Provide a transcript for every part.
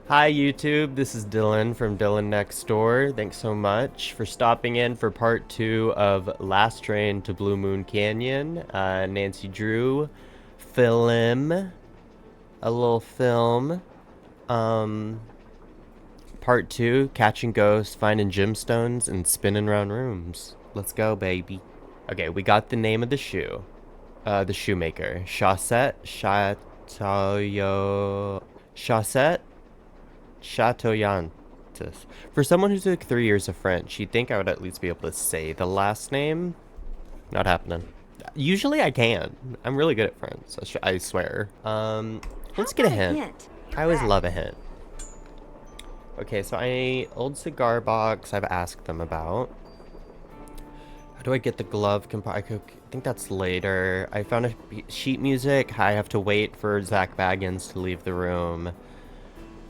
Hi YouTube, this is Dylan from DylanNextDoor. Thanks so much for stopping in for part 2 of Last Train to Blue Moon Canyon. Nancy Drew film, a little film. Part 2, catching ghosts, finding gemstones, and spinning around rooms. Let's go, baby. Okay, we got the name of the shoe. The shoemaker. Chaussette Chateauyantes. For someone who took 3 years of French, you'd think I would at least be able to say the last name. Not happening. Usually I can. I'm really good at French, I swear. Let's get a hint. I always love a hint. Okay, so old cigar box I've asked them about. How do I get the glove I think that's later. I found a sheet music. I have to wait for Zach Baggins to leave the room.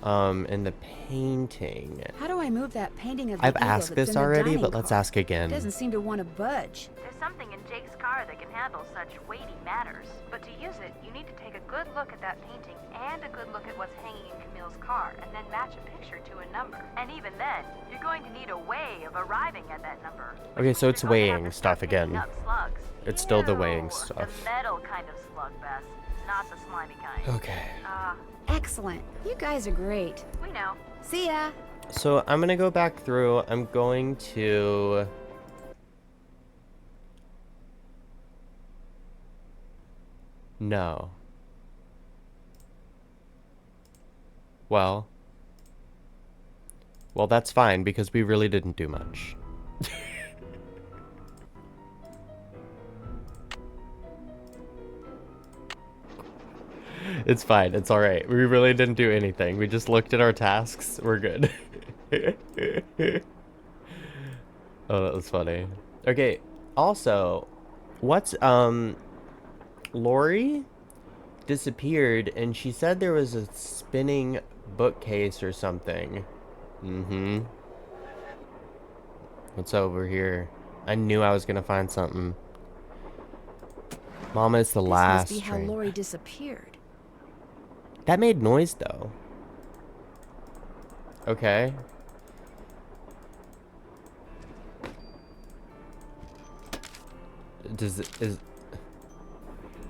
And the painting. How do I move that painting of the I've asked this already, but let's ask again. It doesn't seem to want to budge. There's something in Jake's car that can handle such weighty matters. But to use it, you need to take a good look at that painting and a good look at what's hanging in Camille's car, and then match a picture to a number. And even then, you're going to need a way of arriving at that number. Okay, so it's weighing stuff again. It's still the weighing The stuff. metal kind of slug, Beth, not the slimy kind. Okay. Excellent. You guys are great. We know. See ya. So I'm gonna go back through. I'm going to... No. Well, that's fine because we really didn't do much. It's fine. It's all right. We really didn't do anything. We just looked at our tasks. We're good. Oh, that was funny. Okay. Also, what's Lori disappeared and she said there was a spinning bookcase or something. What's over here? I knew I was gonna find something. Mama, it's the last This must be train. how Lori disappeared. That made noise though. Okay.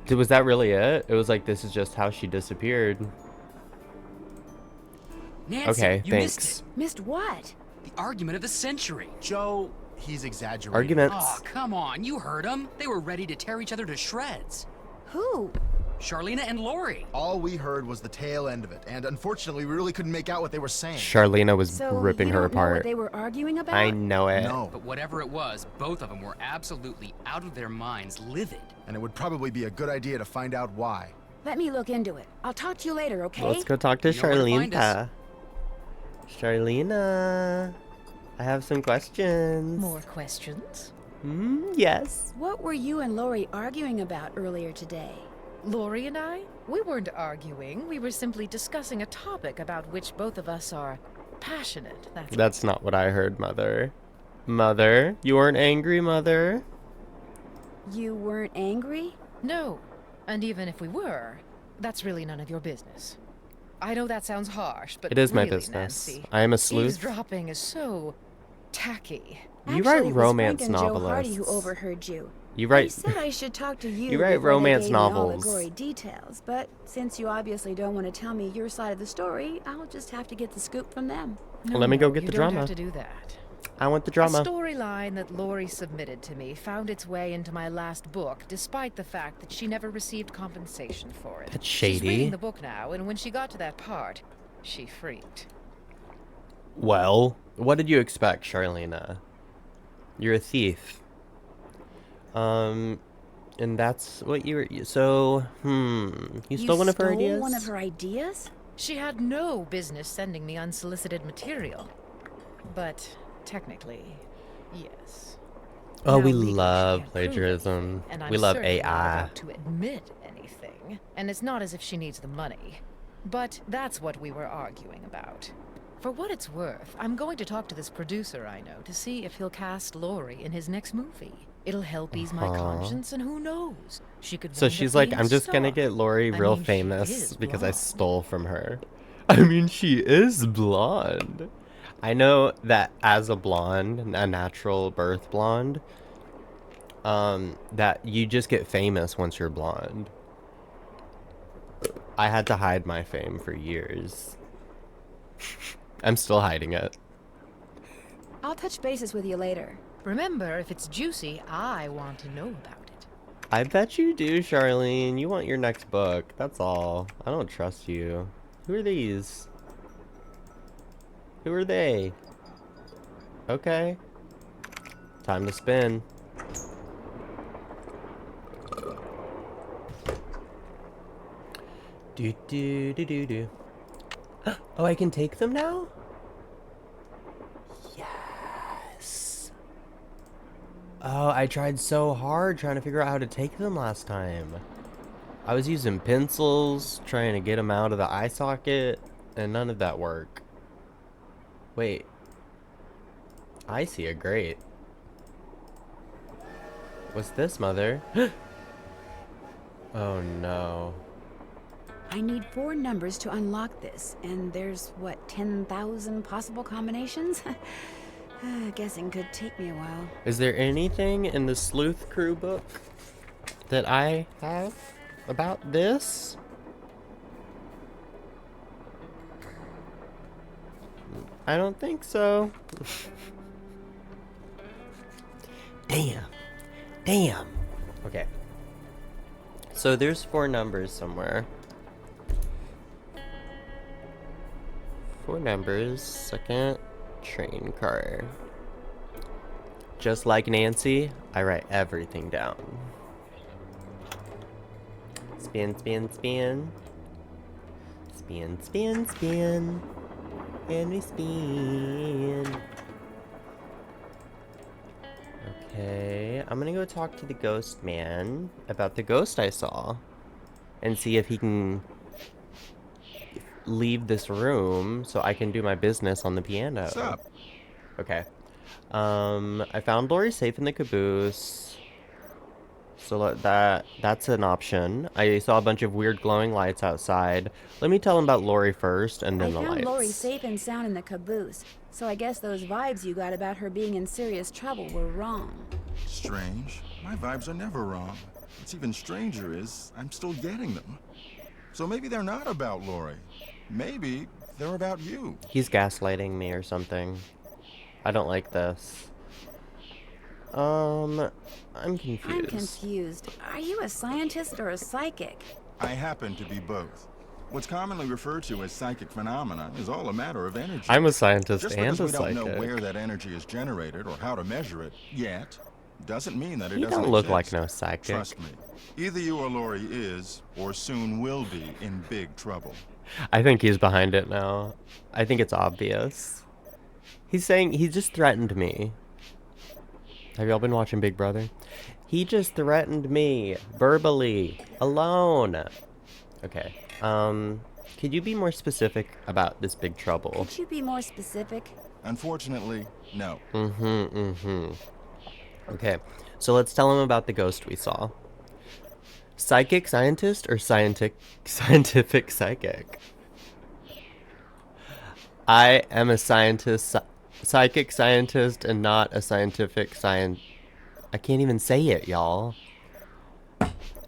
Was that really it? It was like, this is just how she disappeared. Nancy, Okay, you thanks. missed it. Missed what? The argument of the century. Joe, he's exaggerating. Arguments. Oh, come on. You heard them. They were ready to tear each other to shreds. Who? Charlena and Lori. All we heard was the tail end of it, and unfortunately, we really couldn't make out what they were saying. Charlena was So ripping you her don't know what apart. they were arguing about? I know it. No, But whatever it was, both of them were absolutely out of their minds, livid. and it would probably be a good idea to find out why. Let me look into it. I'll talk to you later, okay? Let's go talk to You know where to find us. Charlena, I have some questions. More questions? Yes. What were you and Lori arguing about earlier today? Lori and I? We weren't arguing. We were simply discussing a topic about which both of us are passionate. That's not what I heard, Mother. Mother, you weren't angry, Mother? You weren't angry? No. And even if we were, that's really none of your business. I know that sounds harsh, but It is my really, business. Nancy, I am a sleuth. eavesdropping is so tacky. You Actually, write it was romance Frank and Joe Hardy who novelists. overheard you. You They write... said I should talk to you. You write before they romance gave me all novels. the gory details, but since you obviously don't want to tell me your side of the story, I'll just have to get the scoop from them. No, Let me go no, get you the don't drama. have to do that. I want the A drama. storyline that Lori submitted to me found its way into my last book, despite the fact that she never received compensation for it. That's She's shady. reading the book now, and when she got to that part, she freaked. Well, what did you expect, Charlena? You're a thief. And that's what you were... So, You stole one of her ideas? Stole one of her ideas? She had no business sending me unsolicited material. But technically, yes. Oh, Now, we legally, she love can't prove it, plagiarism. and I'm We love certainly not AI. about to admit anything, and it's not as if she needs the money. But that's what we were arguing about. For what it's worth, I'm going to talk to this producer I know to see if he'll cast Lori in his next movie. It'll help ease my conscience, and who knows? She could. So wind up she's like, being a I'm just gonna star. get Lori I real mean, she famous is because I blonde. stole from her. I mean, she is blonde. I know that as a blonde, a natural birth blonde, that you just get famous once you're blonde. I had to hide my fame for years. I'm still hiding it. I'll touch bases with you later. Remember, if it's juicy, I want to know about it. I bet you do, Charlene. You want your next book. That's all. I don't trust you. Who are these? Who are they? Okay. Time to spin. Do do do do do. Oh, I can take them now? Yes. Oh, I tried so hard trying to figure out how to take them last time. I was using pencils, trying to get them out of the eye socket, and none of that worked. Wait. I see a grate. What's this, mother? Oh no. I need 4 numbers to unlock this, and there's, what, 10,000 possible combinations? Guessing could take me a while. Is there anything in the Sleuth Crew book that I have about this? I don't think so. Damn. Damn. Okay. So there's 4 numbers somewhere. 4 numbers, second train car. Just like Nancy, I write everything down. Spin, spin, spin. Spin, spin, spin. And we spin. Okay, I'm gonna go talk to the ghost man about the ghost I saw. And see if he can leave this room so I can do my business on the piano. What's up? Okay. I found Lori safe in the caboose. So that's an option. I saw a bunch of weird glowing lights outside. Let me tell him about Lori first and then the I lights. found Lori safe and sound in the caboose, so I guess those vibes you got about her being in serious trouble were wrong. Strange. My vibes are never wrong. What's even stranger is I'm still getting them. So maybe they're not about Lori. Maybe they're about you. He's gaslighting me or something. I don't like this. I'm confused. I'm confused. Are you a scientist or a psychic? I happen to be both. What's commonly referred to as psychic phenomena is all a matter of energy. I'm a scientist Just and because a we don't psychic. know where that energy is generated or how to measure it yet, doesn't mean that it You doesn't don't look exist. like no psychic. Trust me. Either you or Lori is, or soon will be, in big trouble. I think he's behind it now. I think it's obvious. He's saying he just threatened me. Have y'all been watching Big Brother? He just threatened me verbally alone. Okay. Could you be more specific about this big trouble? Could you be more specific? Unfortunately, no. Okay. So let's tell him about the ghost we saw. Psychic scientist or scientific psychic? I am a psychic scientist and not a scientific science. I can't even say it, y'all.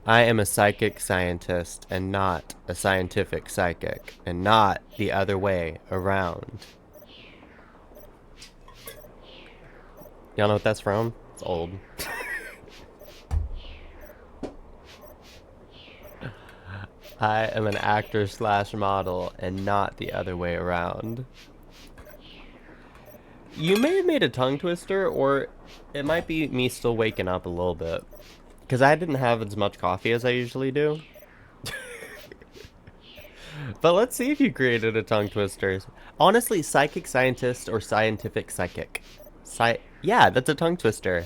I am a psychic scientist and not a scientific psychic, and not the other way around. Y'all know what that's from? It's old. I am an actor / model and not the other way around. You may have made a tongue twister, or it might be me still waking up a little bit. Because I didn't have as much coffee as I usually do. But let's see if you created a tongue twister. Honestly, psychic scientist or scientific psychic. Yeah, that's a tongue twister.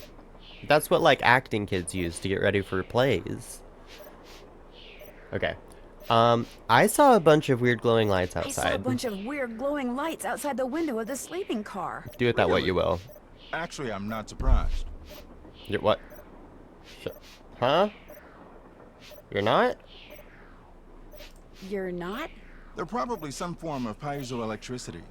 That's what, like, acting kids use to get ready for plays. Okay. I saw a bunch of weird glowing lights outside. I saw a bunch of weird glowing lights outside the window of the sleeping car. Do with that what you will. Actually, I'm not surprised. You're what? Huh? You're not? You're not? They're probably some form of piezoelectricity.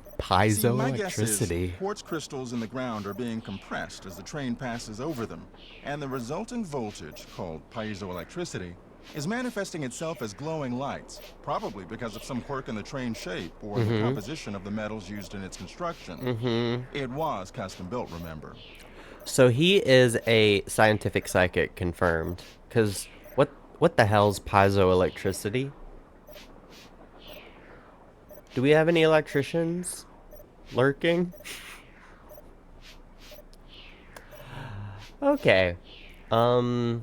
See, my guess is Piezoelectricity. quartz crystals in the ground are being compressed as the train passes over them, and the resulting voltage, called piezoelectricity, is manifesting itself as glowing lights, probably because of some quirk in the train shape or the composition of the metals used in its construction. It was custom built, remember? So he is a scientific psychic, confirmed. Cause what the hell's piezoelectricity? Do we have any electricians lurking? Okay. So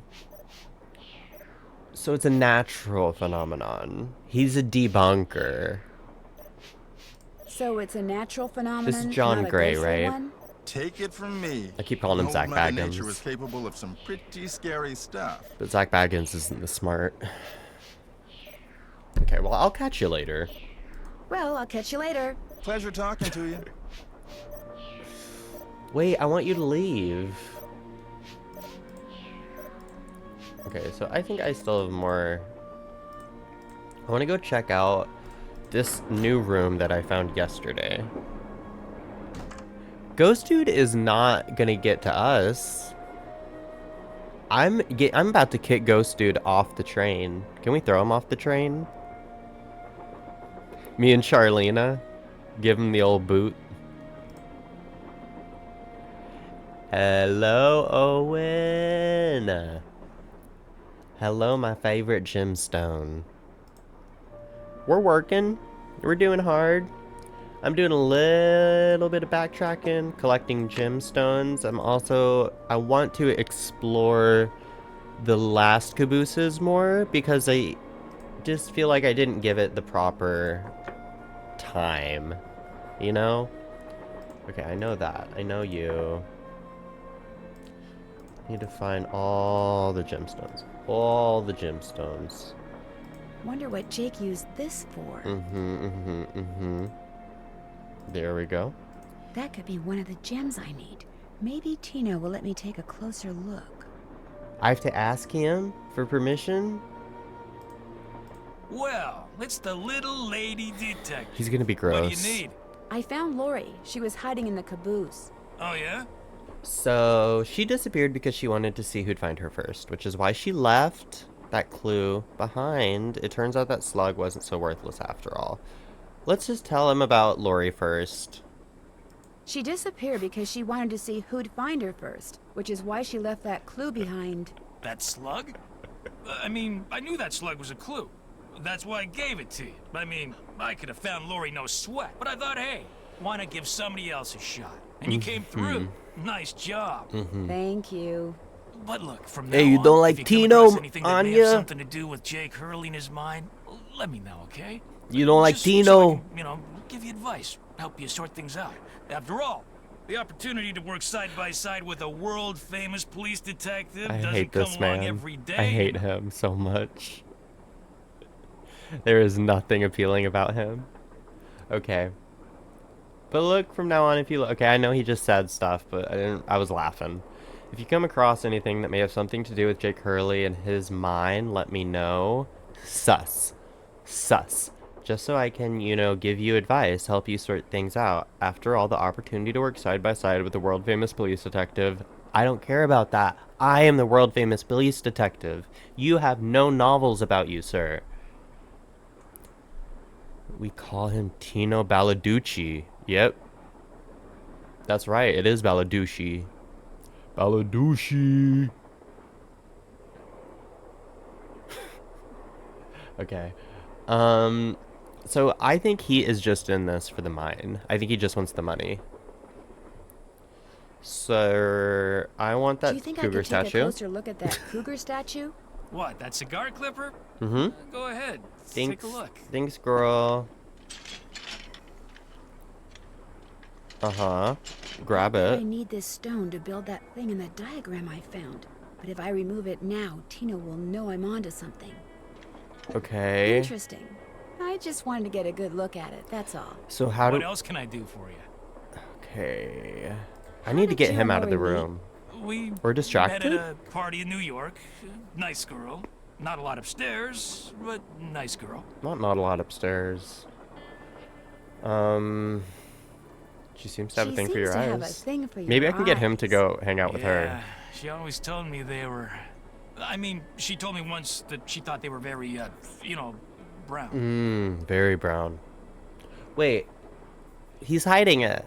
it's a natural phenomenon. He's a debunker. So it's a natural phenomenon. This is John not a Gray, ghostly right? one? Take it from me. I keep calling him Old Zach Mother Nature Baggins. was capable of some pretty scary stuff. But Zach Baggins isn't this smart. Okay, well, I'll catch you later. Well, I'll catch you later. Pleasure talking to you. Wait, I want you to leave. Okay, so I think I still have more. I want to go check out this new room that I found yesterday. Ghost Dude is not gonna get to us. I'm about to kick Ghost Dude off the train. Can we throw him off the train? Me and Charlena give him the old boot. Hello, Owen. Hello, my favorite gemstone. We're working. We're doing hard. I'm doing a little bit of backtracking, collecting gemstones. I want to explore the last cabooses more because I just feel like I didn't give it the proper time, you know? Okay, I know that. I know you. Need to find all the gemstones. All the gemstones. Wonder what Jake used this for. There we go. That could be one of the gems I need. Maybe Tino will let me take a closer look. I have to ask him for permission? Well, it's the little lady detective. He's gonna be gross. What do you need? I found Lori. She was hiding in the caboose. Oh, yeah? So, she disappeared because she wanted to see who'd find her first, which is why she left that clue behind. It turns out that slug wasn't so worthless after all. Let's just tell him about Lori first. She disappeared because she wanted to see who'd find her first, which is why she left that clue behind. That slug? I mean, I knew that slug was a clue. That's why I gave it to you. I mean, I could have found Lori no sweat. But I thought, hey, why not give somebody else a shot? And you came through. Nice job. Thank you. But look, from Hey, now you on, don't like if you come Tino, across anything that may have Anya? something to do with Jake Hurley in his mind, let me know, okay? You don't like Just so Tino? I can, you know, give you advice, help you sort things out. After all, the opportunity to work side by side with a world-famous police detective I doesn't hate come this along man. every day. I hate him so much. There is nothing appealing about him. Okay. But look, from now on, if you look, okay, I know he just said stuff, but I was laughing. If you come across anything that may have something to do with Jake Hurley and his mind, let me know. Sus. Just so I can, you know, give you advice, help you sort things out. After all, the opportunity to work side by side with the world-famous police detective, I don't care about that. I am the world-famous police detective. You have no novels about you, sir. We call him Tino Baladucci. Yep. That's right, it is Baladucci. Baladucci. Okay. So I think he is just in this for the mine. I think he just wants the money. So I want Do that you think I cougar could take a statue. closer look at that cougar statue? What, that cigar clipper? Go ahead, Thanks. take a look. Thanks, girl. Grab I it. need this stone to build that thing in the diagram I found. But if I remove it now, Tino will know I'm onto something. Okay. Interesting. I just wanted to get a good look at it, that's all. So how What do... else can I do for you? Okay. I How need to did get you him and out of the Lori meet? room. We We're distracted? met at a party in New York. Nice girl. Not a lot upstairs, but nice girl. Not a lot upstairs. She seems to have a She thing for seems your to have a eyes. thing for Maybe your I can get him to eyes. go hang out with her. Yeah, she always told me they were... I mean, she told me once that she thought they were very, you know, brown. Very brown. Wait, he's hiding it.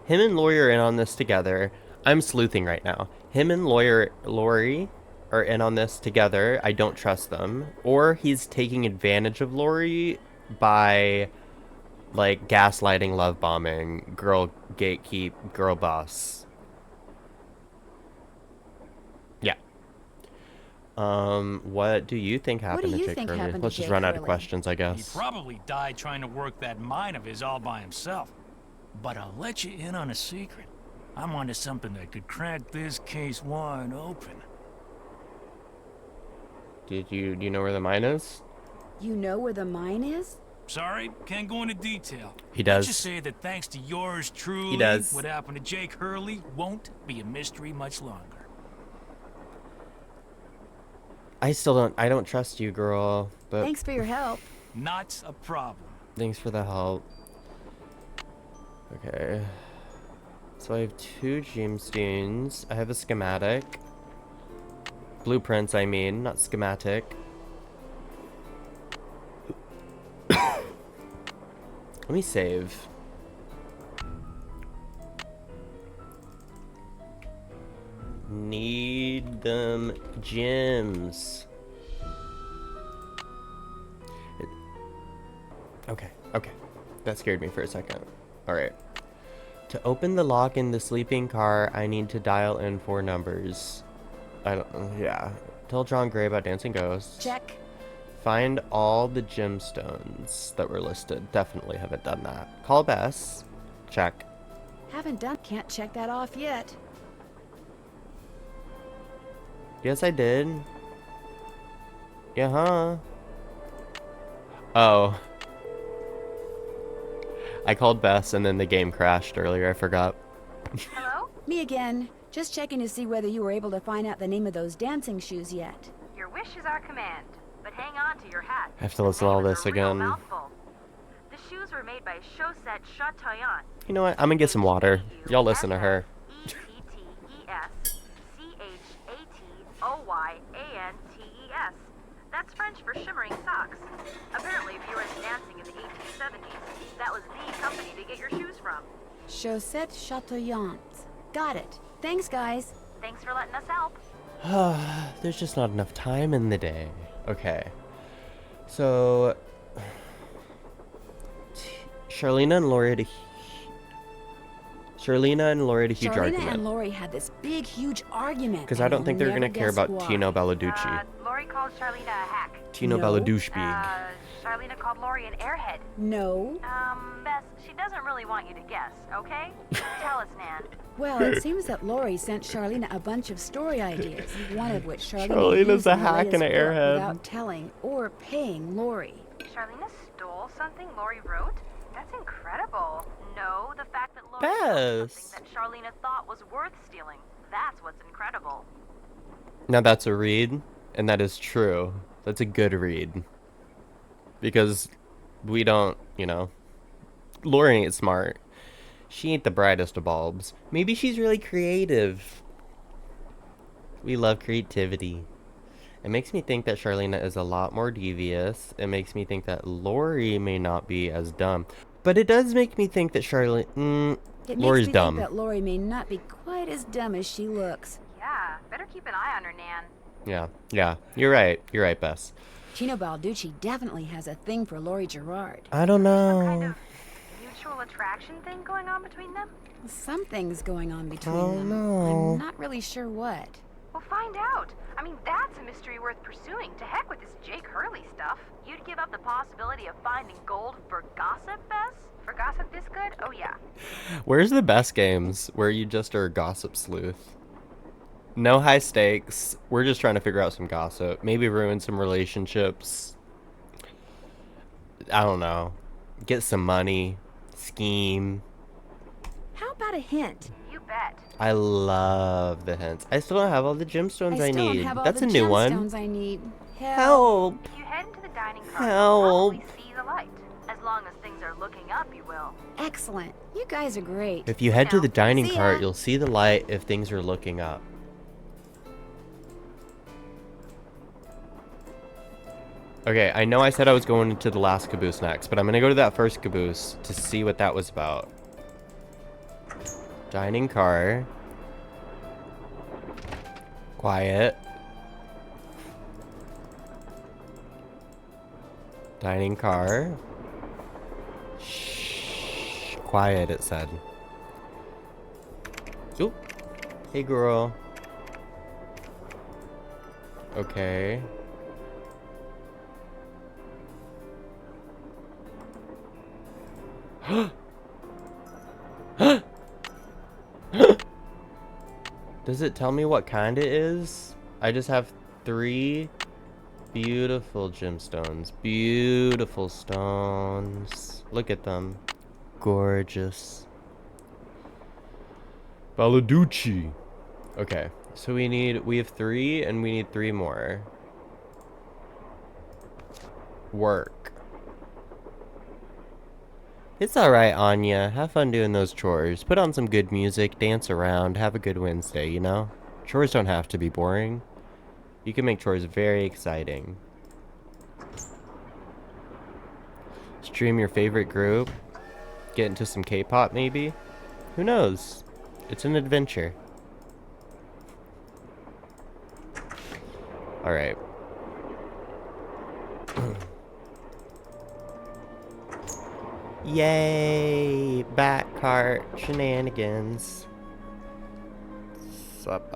Him and Lori are in on this together. I'm sleuthing right now. Him and Lori are in on this together. I don't trust them. Or he's taking advantage of Lori by, like, gaslighting, love bombing, girl gatekeep, girl boss. Yeah. What do you think happened do to you Jake think Hurley? happened to Let's just Jake run out of Hurley? questions, I He guess. probably died trying to work that mine of his all by himself. But I'll let you in on a secret. I'm onto something that could crack this case wide open. Do you know where the mine is? You know where the mine is? Sorry, can't go into detail. He Let's does. just say that thanks to yours truly, He does. what happened to Jake Hurley won't be a mystery much longer. I don't trust you, girl. But Thanks for your help. Not a problem. thanks for the help. Okay. So I have 2 gemstones. I have a schematic. Blueprints, I mean, not schematic. Let me save. Need them gems. Okay. That scared me for a second. Alright. To open the lock in the sleeping car, I need to dial in 4 numbers. Yeah. Tell John Gray about dancing ghosts. Check. Find all the gemstones that were listed. Definitely haven't done that. Call Bess. Check. Haven't done. Can't check that off yet. Yes, I did. Yeah, huh? Oh. I called Bess and then the game crashed earlier. I forgot. Hello? Me again. Just checking to see whether you were able to find out the name of those dancing shoes yet. Your wish is our command, but hang on to your hat. I have to listen to all this again. The shoes were made by Chaussette Chateaubriand. You know what? I'm gonna get some water. Y'all listen to her. Chaussetoyantez. That's French for shimmering socks. Apparently, if you were into dancing in the 1870s, that was the company to get your shoes from. Chaussette Chateaubriand. Got it. Thanks, guys. Thanks for letting us help. There's just not enough time in the day. Okay. So... Charlena and Lori had a huge Charlena argument. and Lori had this big, huge argument. Because I don't think they're going gonna care about Tino Belladucci. Lori called Charlena a hack. Tino No. Belladucci. Charlena called Lori an airhead. No. Bess, she doesn't really want you to guess, okay? Tell us, Nan. Well, it seems that Lori sent Charlena a bunch of story ideas, one of which Charlena Charlena's used a in the hack and latest an book airhead. without telling or paying Lori. Charlena stole something Lori wrote? That's incredible. No, the fact that Lori Bess. stole something that Charlena thought was worth stealing. That's what's incredible. Now that's a read, and that is true. That's a good read. Because we don't, Lori ain't smart. She ain't the brightest of bulbs. Maybe she's really creative. We love creativity. It makes me think that Charlena is a lot more devious. It makes me think that Lori may not be as dumb. But it does make me think that It Lori's makes me dumb. think that Lori may not be quite as dumb as she looks. Yeah, better keep an eye on her, Nan. Yeah. You're right. You're right, Bess. Tino Balducci definitely has a thing for Lori Gerard. I don't Some kind know. of mutual attraction thing going on between them? Something's going on between Oh, them. no. I'm not really sure what. We'll find out. I mean, that's a mystery worth pursuing. To heck with this Jake Hurley stuff. You'd give up the possibility of finding gold for gossip, Bess? For gossip this good? Oh, yeah. Where's the best games where you just are a gossip sleuth? No high stakes. We're just trying to figure out some gossip. Maybe ruin some relationships. I don't know. Get some money. Scheme. How about a hint? You bet. I love the hints. I still don't have all the gemstones I still need. don't have all That's the a new one. gemstones I need. Help. Help. If you head into the dining car, Help. you'll probably see the light. As long as things are looking up, you will. Excellent. You guys are great. If you head to the dining See ya. cart, you'll see the light if things are looking up. Okay, I know I said I was going into the last caboose next, but I'm gonna go to that first caboose to see what that was about. Dining car. Quiet. Dining car. Shh. Quiet, it said. Oop. Hey, girl. Okay. Does it tell me what kind it is? I just have 3 beautiful gemstones. Beautiful stones. Look at them. Gorgeous. Baladucci. Okay, so we have 3 and we need 3 more. Work. It's alright, Anya. Have fun doing those chores. Put on some good music, dance around, have a good Wednesday, you know? Chores don't have to be boring. You can make chores very exciting. Stream your favorite group. Get into some K-pop, maybe? Who knows? It's an adventure. Alright. Yay! Back cart shenanigans. Sup.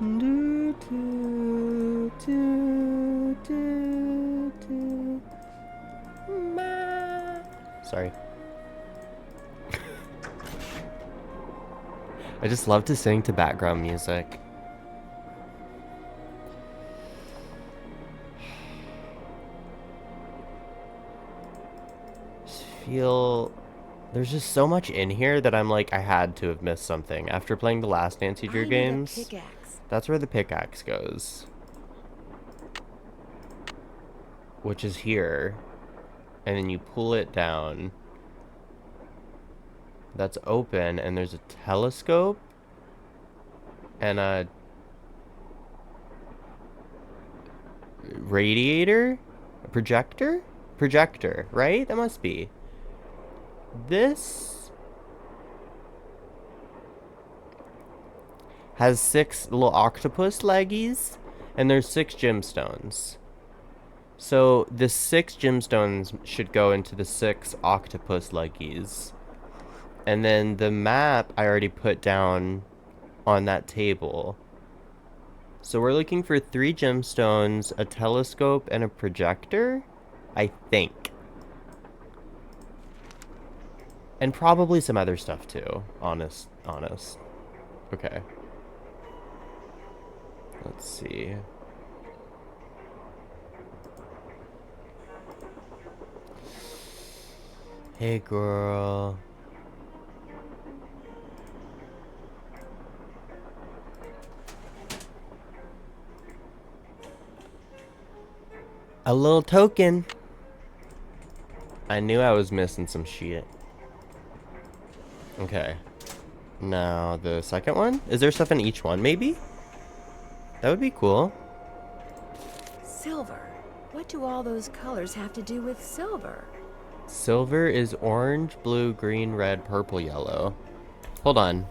Do, do, do, do, do. Ma. Sorry. I just love to sing to background music. There's just so much in here that I'm like, I had to have missed something. After playing the last Nancy Drew games, Pickaxe. that's where the pickaxe goes. Which is here. And then you pull it down. That's open, and there's a telescope. And a radiator? A projector? Projector, right? That must be. This has 6 little octopus leggies, and there's 6 gemstones. So the 6 gemstones should go into the 6 octopus leggies. And then the map I already put down on that table. So we're looking for 3 gemstones, a telescope, and a projector, I think. And probably some other stuff too. Honest. Okay. Let's see. Hey, girl. A little token. I knew I was missing some shit. Okay. Now, the second one? Is there stuff in each one, maybe? That would be cool. Silver. What do all those colors have to do with silver? Silver is orange, blue, green, red, purple, yellow. Hold on.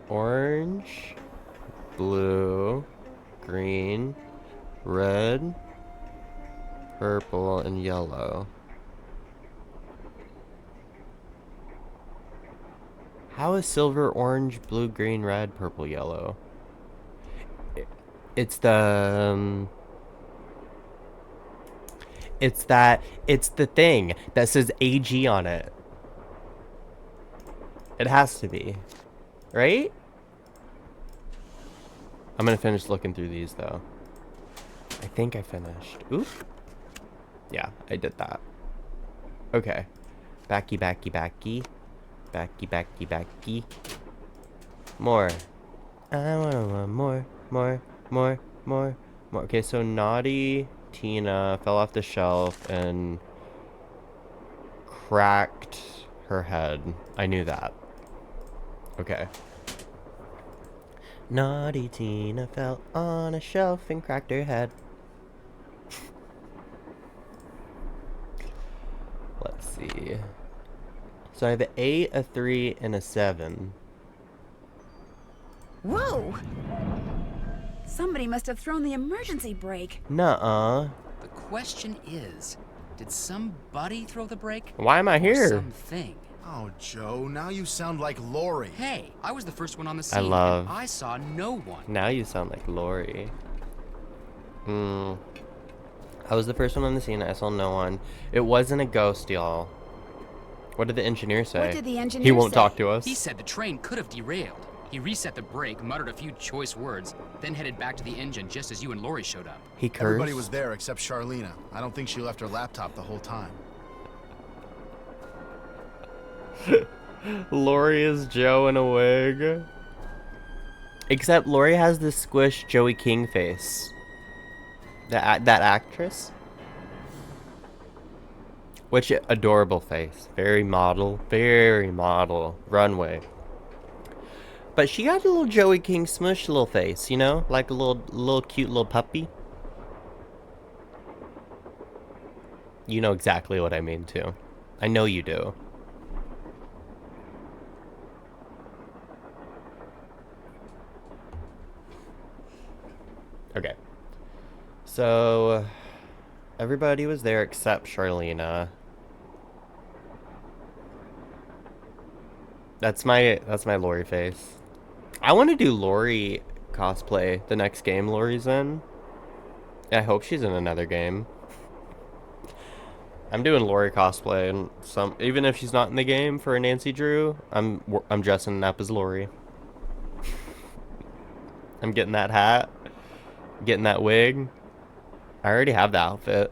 Orange, blue, green, red, purple, and yellow. How is silver, orange, blue, green, red, purple, yellow? It's the... it's the thing that says AG on it. It has to be. Right? I'm gonna finish looking through these, though. I think I finished. Oop. Yeah, I did that. Okay. Backy. Backy. More. I wanna want more. Okay, so naughty Tina fell off the shelf and cracked her head. I knew that. Okay. Naughty Tina fell on a shelf and cracked her head. Let's see. So I have an 8, a 3, and a 7. Whoa! Somebody must have thrown the emergency brake. Nuh-uh. The question is, did somebody throw the brake? Why am I Or here? something. Oh, Joe, now you sound like Lori. Hey, I was the first one on the scene. love- And I saw no one. Now you sound like Lori. I was the first one on the scene. I saw no one. It wasn't a ghost, y'all. What did the engineer say? What did the engineer He won't say? talk to us. He said the train could have derailed. He reset the brake, muttered a few choice words, then headed back to the engine just as you and Lori showed up. He cursed. Everybody was there except Charlena. I don't think she left her laptop the whole time. Lori is Joe in a wig. Except Lori has this squish Joey King face. That actress. Which adorable face. Very model. Very model. Runway. But she got a little Joey King smush little face, you know? Like a little cute little puppy. You know exactly what I mean too. I know you do. Okay. So everybody was there except Charlena. That's my Lori face. I want to do Lori cosplay the next game Lori's in. I hope she's in another game. I'm doing Lori cosplay and even if she's not in the game for a nancydrew, I'm dressing up as Lori. I'm getting that hat, getting that wig. I already have the outfit.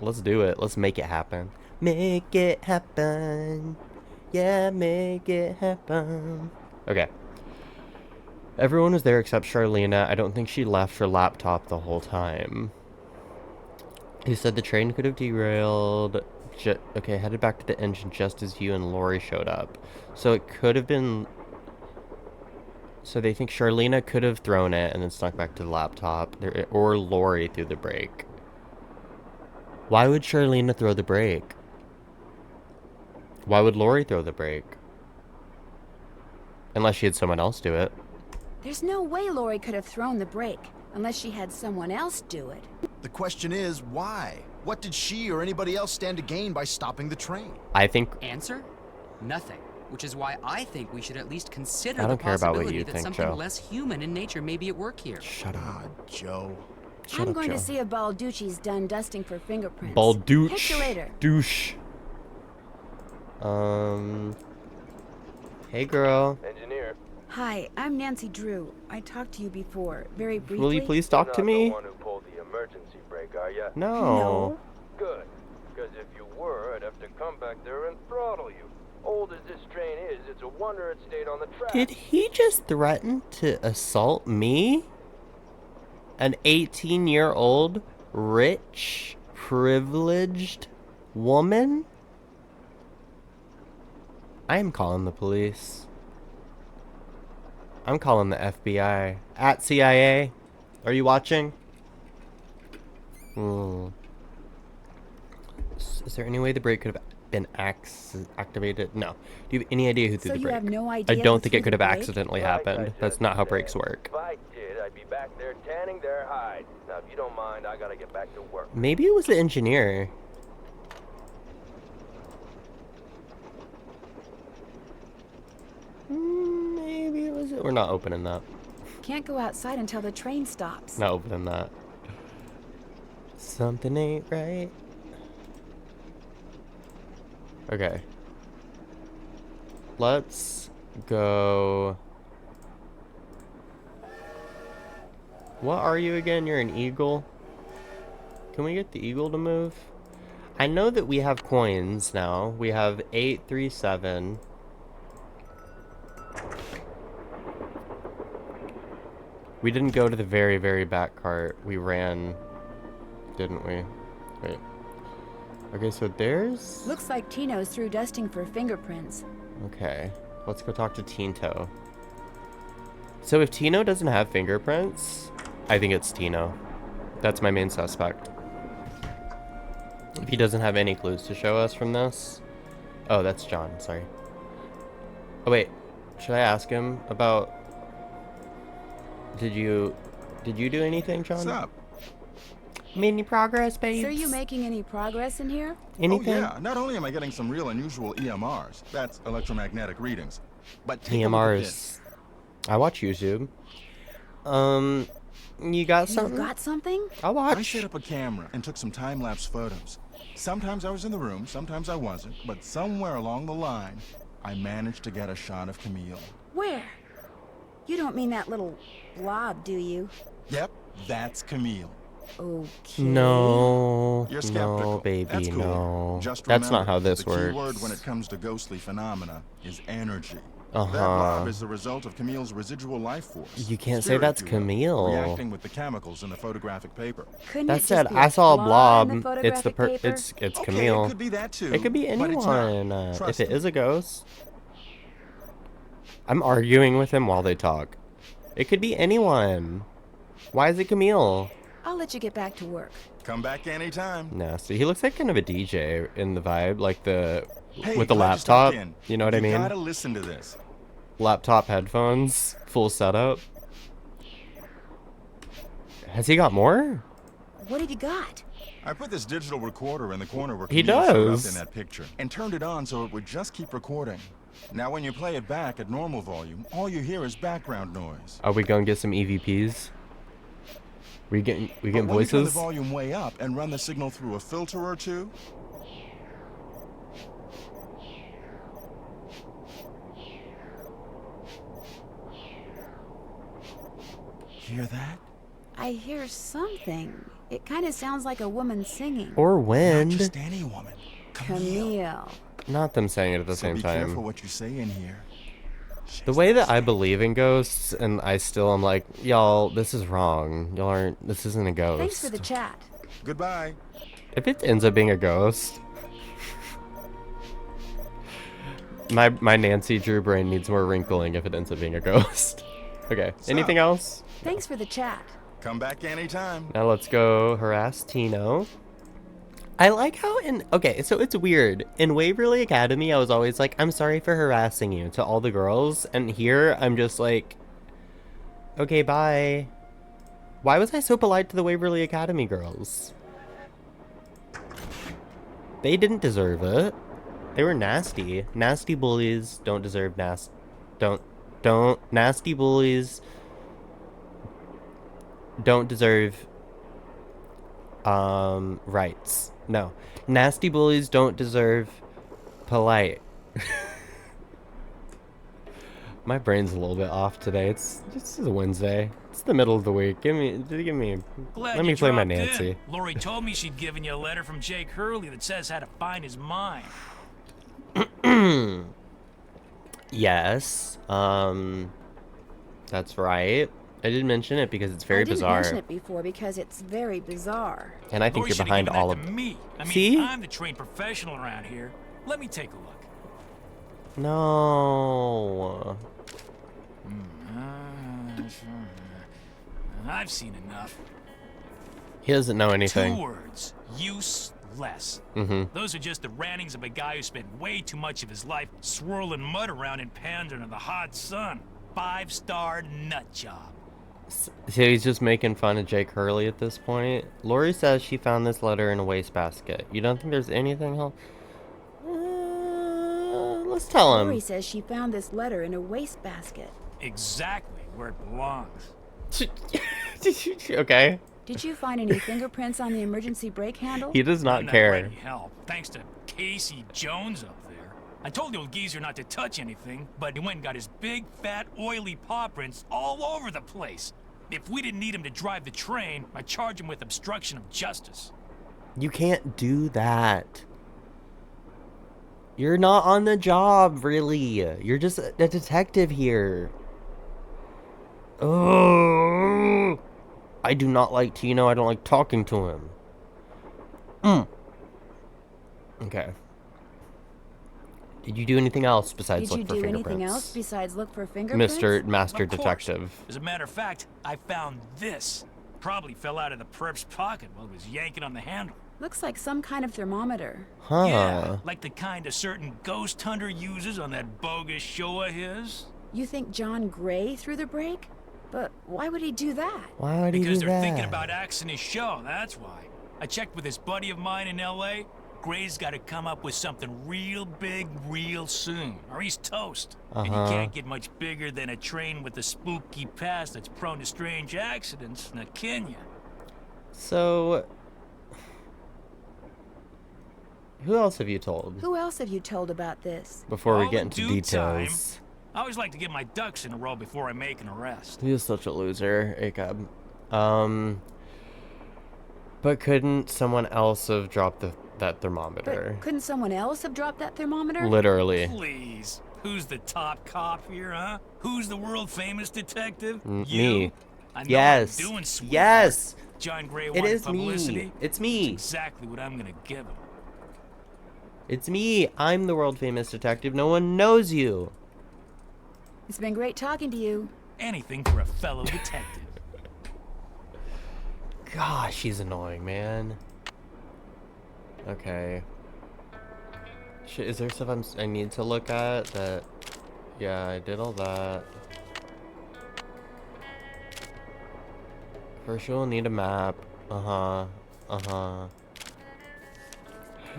Let's do it. Let's make it happen. Make it happen. Yeah, make it happen. Okay. Everyone was there except Charlena. I don't think she left her laptop the whole time. He said the train could have derailed. Okay, headed back to the engine just as you and Lori showed up. So it could have been... So they think Charlena could have thrown it and then snuck back to the laptop. Or Lori threw the brake. Why would Charlena throw the brake? Why would Lori throw the brake? Unless she had someone else do it. There's no way Lori could have thrown the brake, unless she had someone else do it. The question is, why? What did she or anybody else stand to gain by stopping the train? I think... Answer? Nothing. Which is why I think we should at least consider I the don't care about what possibility you that think, something Joe. less human in nature may be at work here. Shut up. Ah, Joe. Shut I'm up, going Joe. to see if Balducci's done dusting for fingerprints. Baldooch. Catch you later. Douche. Hey, girl. Engineer. Hi, I'm nancydrew. I talked to you before, very briefly. Will you please talk to You're not me? the one who pulled the emergency brake, are ya? No. Good. Because if you were, I'd have to come back there and throttle you. Old as this train is, it's a wonder it stayed on the track. Did he just threaten to assault me? An 18-year-old, rich, privileged woman? I am calling the police. I'm calling the FBI. At CIA. Are you watching? Is there any way the brake could have been activated? No. Do you have any idea who threw So the you brake? have no I idea don't who think threw it could the have brake? accidentally Like I happened. just That's not how brakes said, work. If I did, I'd be back there tanning their hide. Now, if you don't mind, I gotta get back to work. Maybe it was the engineer. Maybe it was it. We're not opening that. Can't go outside until the train stops. Not opening that. Something ain't right. Okay. Let's go. What are you again? You're an eagle? Can we get the eagle to move? I know that we have coins now. We have 837. We didn't go to the very, very back cart. We ran, didn't we? Wait. Okay, so there's... Looks like Tino's through dusting for fingerprints. Okay, let's go talk to Tinto. So if Tino doesn't have fingerprints, I think it's Tino. That's my main suspect. If he doesn't have any clues to show us from this. Oh, that's John, sorry. Oh wait, should I ask him about... Did you do anything, John? What's up? Made any progress, babes? So are you making any progress in here? Anything? Oh yeah, not only am I getting some real unusual EMRs, that's electromagnetic readings, but take a look at this. EMRs. I watch YouTube. You got something? You got something? I'll watch. I set up a camera and took some time-lapse photos. Sometimes I was in the room, sometimes I wasn't, but somewhere along the line, I managed to get a shot of Camille. Where? You don't mean that little blob, do you? Yep, that's Camille. Okay. No. You're skeptical. No, baby, That's cool. no. Just That's not remember, how this the works. key word when it comes to ghostly phenomena is energy. Uh-huh. That blob is the result of Camille's residual life force. You can't say Spirit, that's if you will, Camille. reacting with the chemicals in the photographic paper. Couldn't That it said, just be I saw a blob. in the It's the photographic paper? it's Okay, Camille. it could be that too. It could be but it's not. anyone. Trust If it me. is a ghost. I'm arguing with him while they talk. It could be anyone. Why is it Camille? I'll let you get back to work. Come back anytime. Nasty. He looks like kind of a DJ in the vibe, like the Hey, with the glad you stopped laptop. in. You know what I You mean? gotta listen to this. Laptop headphones, full setup. Has he got more? What have you got? I put this digital recorder in the corner where He Camille showed does. up in that picture and turned it on so it would just keep recording. Now when you play it back at normal volume, all you hear is background noise. Are we gonna get some EVPs? We getting But when you turn the voices? volume way up and run the signal through a filter or two, hear that? I hear something. It kind of sounds like a woman singing. Or Not wind? just any woman. Camille. Not them saying it at the So same be time. careful what you say in here. The way that I believe in ghosts, and I still am like, y'all, this is wrong. Y'all aren't. This isn't a ghost. Thanks for the chat. Goodbye. If it ends up being a ghost, my Nancy Drew brain needs more wrinkling if it ends up being a ghost. Okay. So- Anything else? Thanks for the chat. Come back anytime. Now let's go harass Tino. I like how okay, so it's weird. In Waverly Academy, I was always like, I'm sorry for harassing you to all the girls. And here, I'm just like, okay, bye. Why was I so polite to the Waverly Academy girls? They didn't deserve it. They were nasty. Nasty bullies don't deserve nasty bullies don't deserve rights. No. Nasty bullies don't deserve polite. My brain's a little bit off today. It's a Wednesday. It's the middle of the week. Let Glad me you play my dropped in. Nancy. Lori told me she'd given you a letter from Jake Hurley that says how to find his mind. Yes. That's right. I did mention it because it's very I didn't bizarre. mention it before because it's very bizarre. And I think Lori you're should've behind given that all to of me. I mean, See? I'm the trained professional around here. Let me take a look. No. I've seen enough. He doesn't know anything. 2 words. Useless. Mm-hmm. Those are just the rantings of a guy who spent way too much of his life swirling mud around in pandering to the hot sun. 5-star nut job. So he's just making fun of Jake Hurley at this point. Lori says she found this letter in a wastebasket. You don't think there's anything else? Let's tell him. Lori says she found this letter in a wastebasket. Exactly where it belongs. Okay. Did you find any fingerprints on the emergency brake handle? He does not I'm care. ready help, thanks to Casey Jones up there. I told the old geezer not to touch anything, but he went and got his big, fat, oily paw prints all over the place. If we didn't need him to drive the train, I'd charge him with obstruction of justice. You can't do that. You're not on the job, really. You're just a detective here. Oh. I do not like Tino. I don't like talking to him. Okay. Did you do anything else besides Did you look for do fingerprints? anything else besides look for fingerprints? Master Of course. Detective. As a matter of fact, I found this. Probably fell out of the perp's pocket while he was yanking on the handle. Looks like some kind of thermometer. Huh. Yeah, like the kind a certain ghost hunter uses on that bogus show of his. You think John Gray threw the break? But why would he do that? Why would he Because do they're that? thinking about axing his show, that's why. I checked with this buddy of mine in L.A. Gray's got to come up with something real big real soon, or he's toast. And you can't get much bigger than a train with a spooky past that's prone to strange accidents, now can ya? So, who else have you told? Who else have you told about this? Before we All get in into due details. time. I always like to get my ducks in a row before I make an arrest. He is such a loser, Acab. But couldn't someone else have dropped that thermometer? But couldn't someone else have dropped that thermometer? Literally. Please. Who's the top cop here, huh? Who's the world-famous detective? Me. You? I know Yes. I'm doing sweet. Yes. John Gray It wanted is publicity. me. It's me. That's exactly what I'm gonna give him. It's me. I'm the world famous detective. No one knows you. It's been great talking to you. Anything for a fellow detective. Gosh, she's annoying, man. Okay. Is there stuff I need to look at that? Yeah, I did all that. First, you'll need a map. How do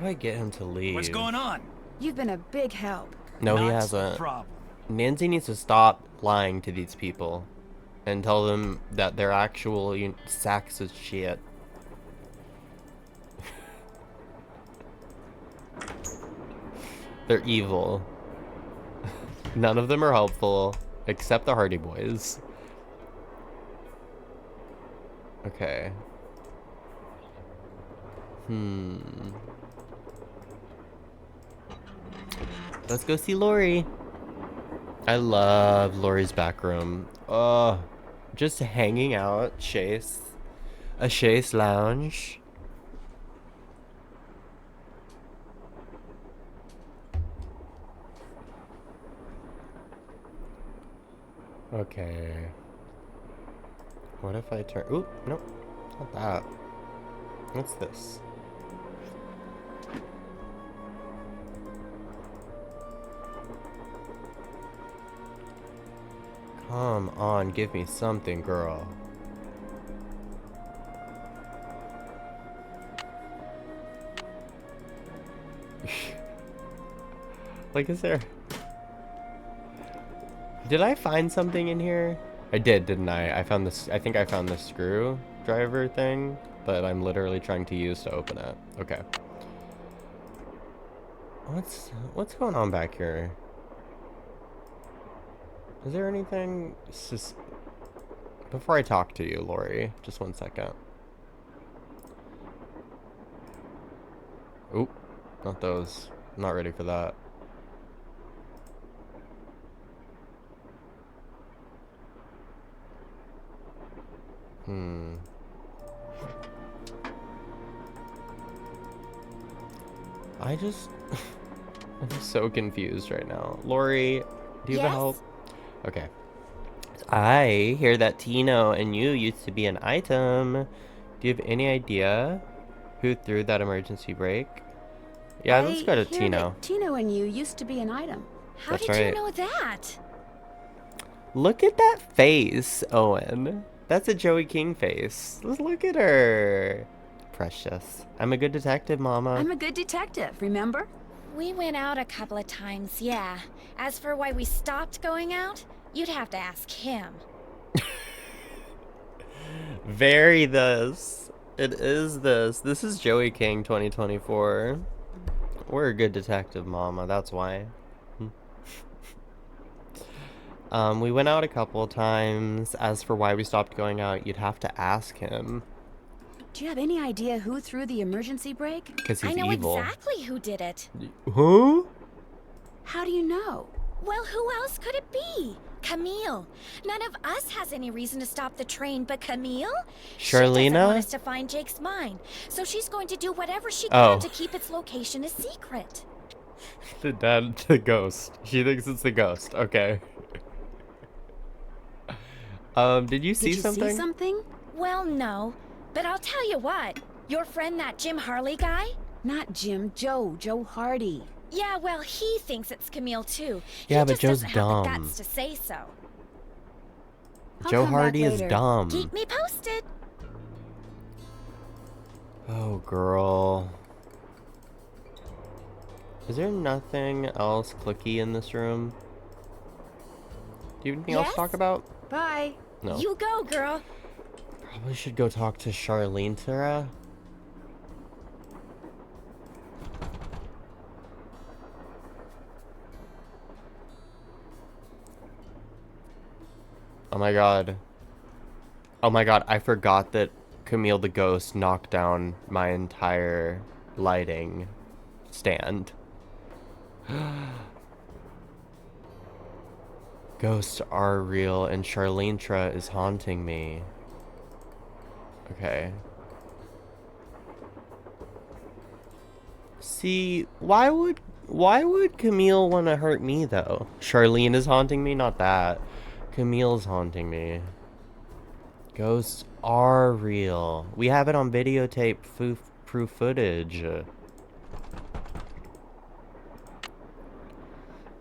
I get him to leave? What's going on? You've been a big help. No, he Not the hasn't. problem. Nancy needs to stop lying to these people and tell them that they're actual sacks of shit. They're evil. None of them are helpful, except the Hardy Boys. Okay. Let's go see Lori. I love Lori's back room. Oh, just hanging out, Chase. A Chase lounge. Okay. What if I turn... Oop, nope. Not that. What's this? Come on, give me something, girl. Like, is there... Did I find something in here? I did, didn't I? I found this... I think I found the screwdriver thing that I'm literally trying to use to open it. Okay. What's going on back here? Is there anything... Before I talk to you, Lori, just 1 second. Oop, not those. I'm not ready for that. I just... I'm so confused right now. Lori, do you have help? Okay. I hear that Tino and you used to be an item. Do you have any idea who threw that emergency brake? Yeah, let's go to Tino. Tino and you used to be an item. How That's did right. you know that? Look at that face, Owen. That's a Joey King face. Look at her. Precious. I'm a good detective, Mama. I'm a good detective, remember? We went out a couple of times, yeah. As for why we stopped going out, you'd have to ask him. Very this. It is this. This is Joey King 2024. We're a good detective, Mama. That's why. We went out a couple of times. As for why we stopped going out, you'd have to ask him. Do you have any idea who threw the emergency brake? Because he's I know evil. exactly who did it. Who? How do you know? Well, who else could it be? Camille. None of us has any reason to stop the train, but Camille? She doesn't want Charlena? us to find Jake's mine, so she's going to do whatever she Oh. can to keep its location a secret. The ghost. She thinks it's the ghost. Okay. Did you see Did you something? see something? Well, no. But I'll tell you what. Your friend, that Jim Harley guy? Not Jim, Joe Hardy. Yeah, well, he thinks it's Camille, too. Yeah, He but just Joe's doesn't have the dumb. guts to say so. I'll Joe come back Hardy is later. dumb. Keep me posted. Oh, girl. Is there nothing else clicky in this room? Do you have anything else to Yes? talk about? Bye. No. You go, girl. Probably should go talk to Charlene, Sarah. Oh my god. Oh my god, I forgot that Camille the Ghost knocked down my entire lighting stand. Ghosts are real and Charlene is haunting me. Okay. See, why would Camille want to hurt me though? Charlene is haunting me, not that. Camille's haunting me. Ghosts are real. We have it on videotape proof footage.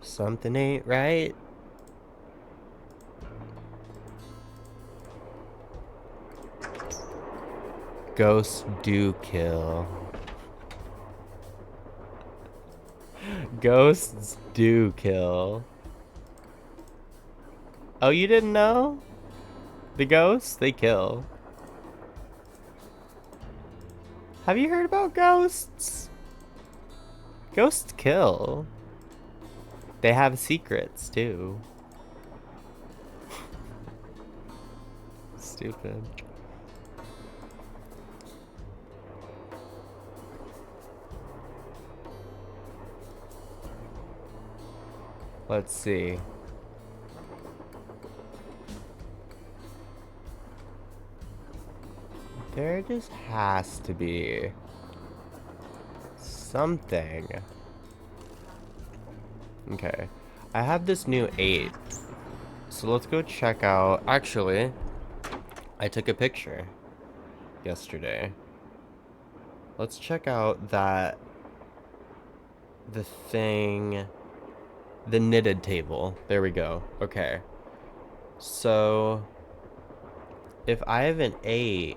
Something ain't right. Ghosts do kill. Ghosts do kill. Oh, you didn't know? The ghosts, they kill. Have you heard about ghosts? Ghosts kill. They have secrets, too. Stupid. Let's see. There just has to be something. Okay. I have this new 8. So let's go check out. Actually, I took a picture yesterday. Let's check out that. The thing. The knitted table. There we go. Okay. So, if I have an 8,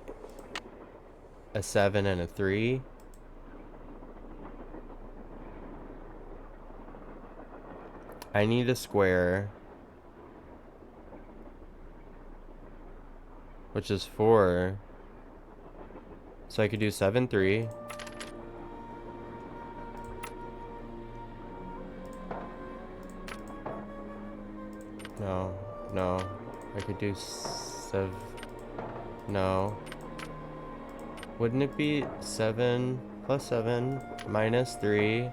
a 7, and a 3, I need a square, which is 4. So I could do 7, 3. No. I could do 7. No. Wouldn't it be 7 plus 7 minus 3?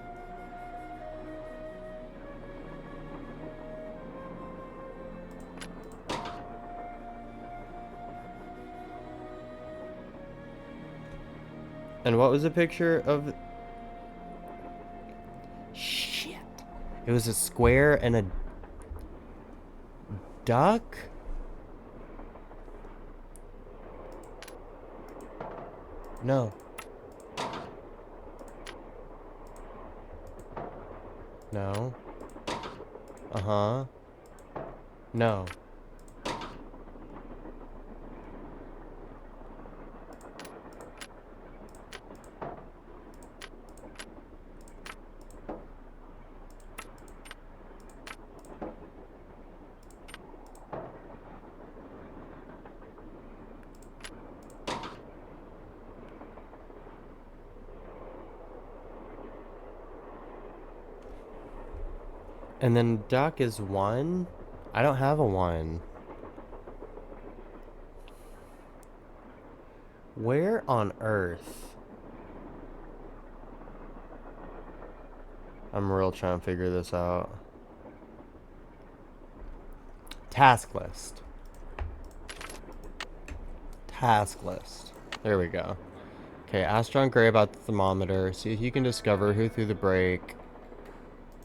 And what was the picture of? Shit. It was a square and a duck? No. No. Uh-huh. No. And then duck is 1? I don't have a 1. Where on earth? I'm real trying to figure this out. Task list. Task list. There we go. Okay, ask John Gray about the thermometer. See if you can discover who threw the brake.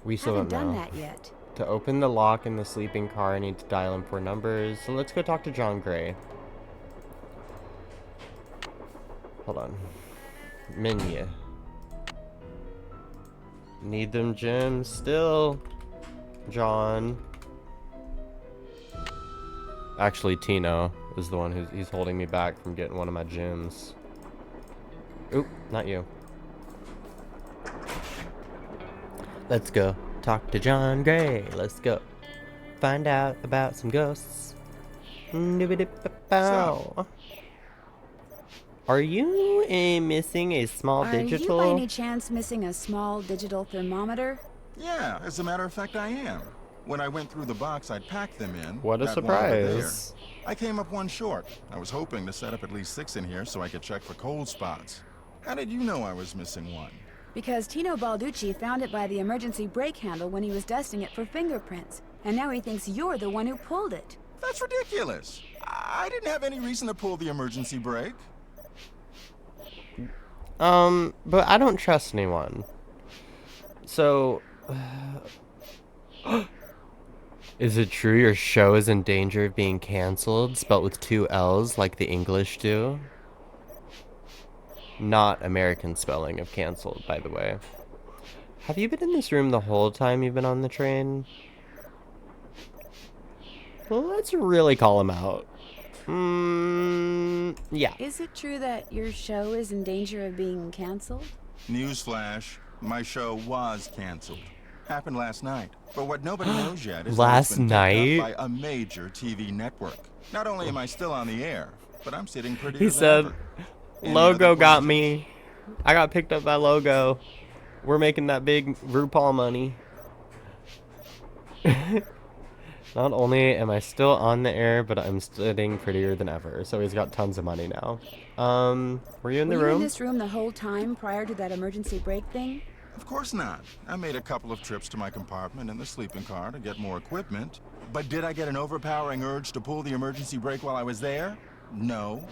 We still Haven't don't know. done that yet. To open the lock in the sleeping car, I need to dial in 4 numbers. So let's go talk to John Gray. Hold on. Menu. Need them gems still. John. Actually, Tino is the one he's holding me back from getting one of my gems. Oop, not you. Let's go talk to John Gray. Let's go find out about some ghosts. So. Are you missing a small digital? Are you by any chance missing a small digital thermometer? Yeah, as a matter of fact, I am. When I went through the box I'd packed them in, What a that one over there, surprise. I came up one short. I was hoping to set up at least 6 in here so I could check for cold spots. How did you know I was missing one? Because Tino Balducci found it by the emergency brake handle when he was dusting it for fingerprints. And now he thinks you're the one who pulled it. That's ridiculous. I didn't have any reason to pull the emergency brake. But I don't trust anyone. So, is it true your show is in danger of being cancelled, spelt with 2 L's like the English do? Not American spelling of cancelled, by the way. Have you been in this room the whole time you've been on the train? Well, let's really call him out. Yeah. Is it true that your show is in danger of being canceled? Newsflash, my show was canceled. Happened last night. But what nobody knows yet is Last that it's been night? picked up by a major TV network. Not only am I still on the air, but I'm sitting prettier He than said, ever. Any Logo other got questions? me. I got picked up by Logo. We're making that big RuPaul money. Not only am I still on the air, but I'm sitting prettier than ever. So he's got tons of money now. Were you in the Were you room? in this room the whole time prior to that emergency brake thing? Of course not. I made a couple of trips to my compartment in the sleeping car to get more equipment. But did I get an overpowering urge to pull the emergency brake while I was there? No.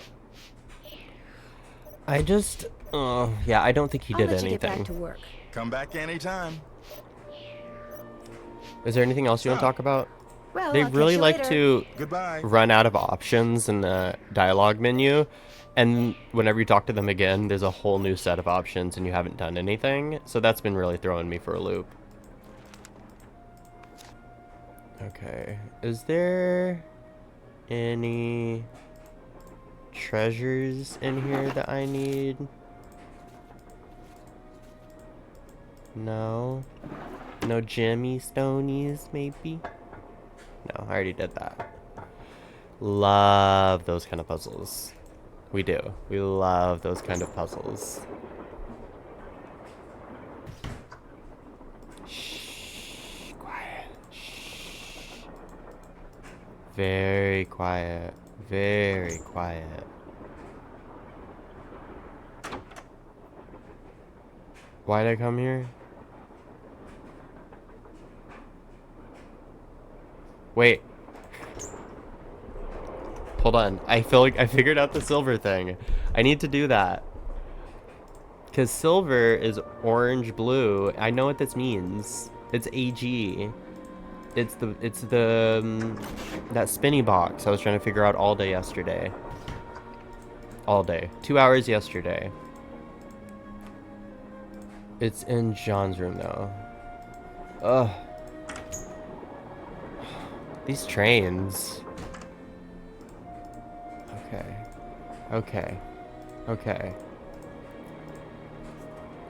I just, yeah, I don't think he did I'll let you anything. get back to work. Come back anytime. Is there anything else you want to talk about? Well, They I'll catch really you like later. to Goodbye. run out of options in the dialogue menu, and whenever you talk to them again, there's a whole new set of options and you haven't done anything. So that's been really throwing me for a loop. Okay, is there any treasures in here that I need? No? No Jimmy Stonies, maybe? No, I already did that. Love those kind of puzzles. We do. We love those kind of puzzles. Shh. Quiet. Shh. Very quiet. Very quiet. Why'd I come here? Wait. Hold on. I feel like I figured out the silver thing. I need to do that. Because silver is orange blue. I know what this means. It's AG. It's the that spinny box I was trying to figure out all day yesterday. All day. 2 hours yesterday. It's in John's room though. Ugh. These trains. Okay. Okay. Okay.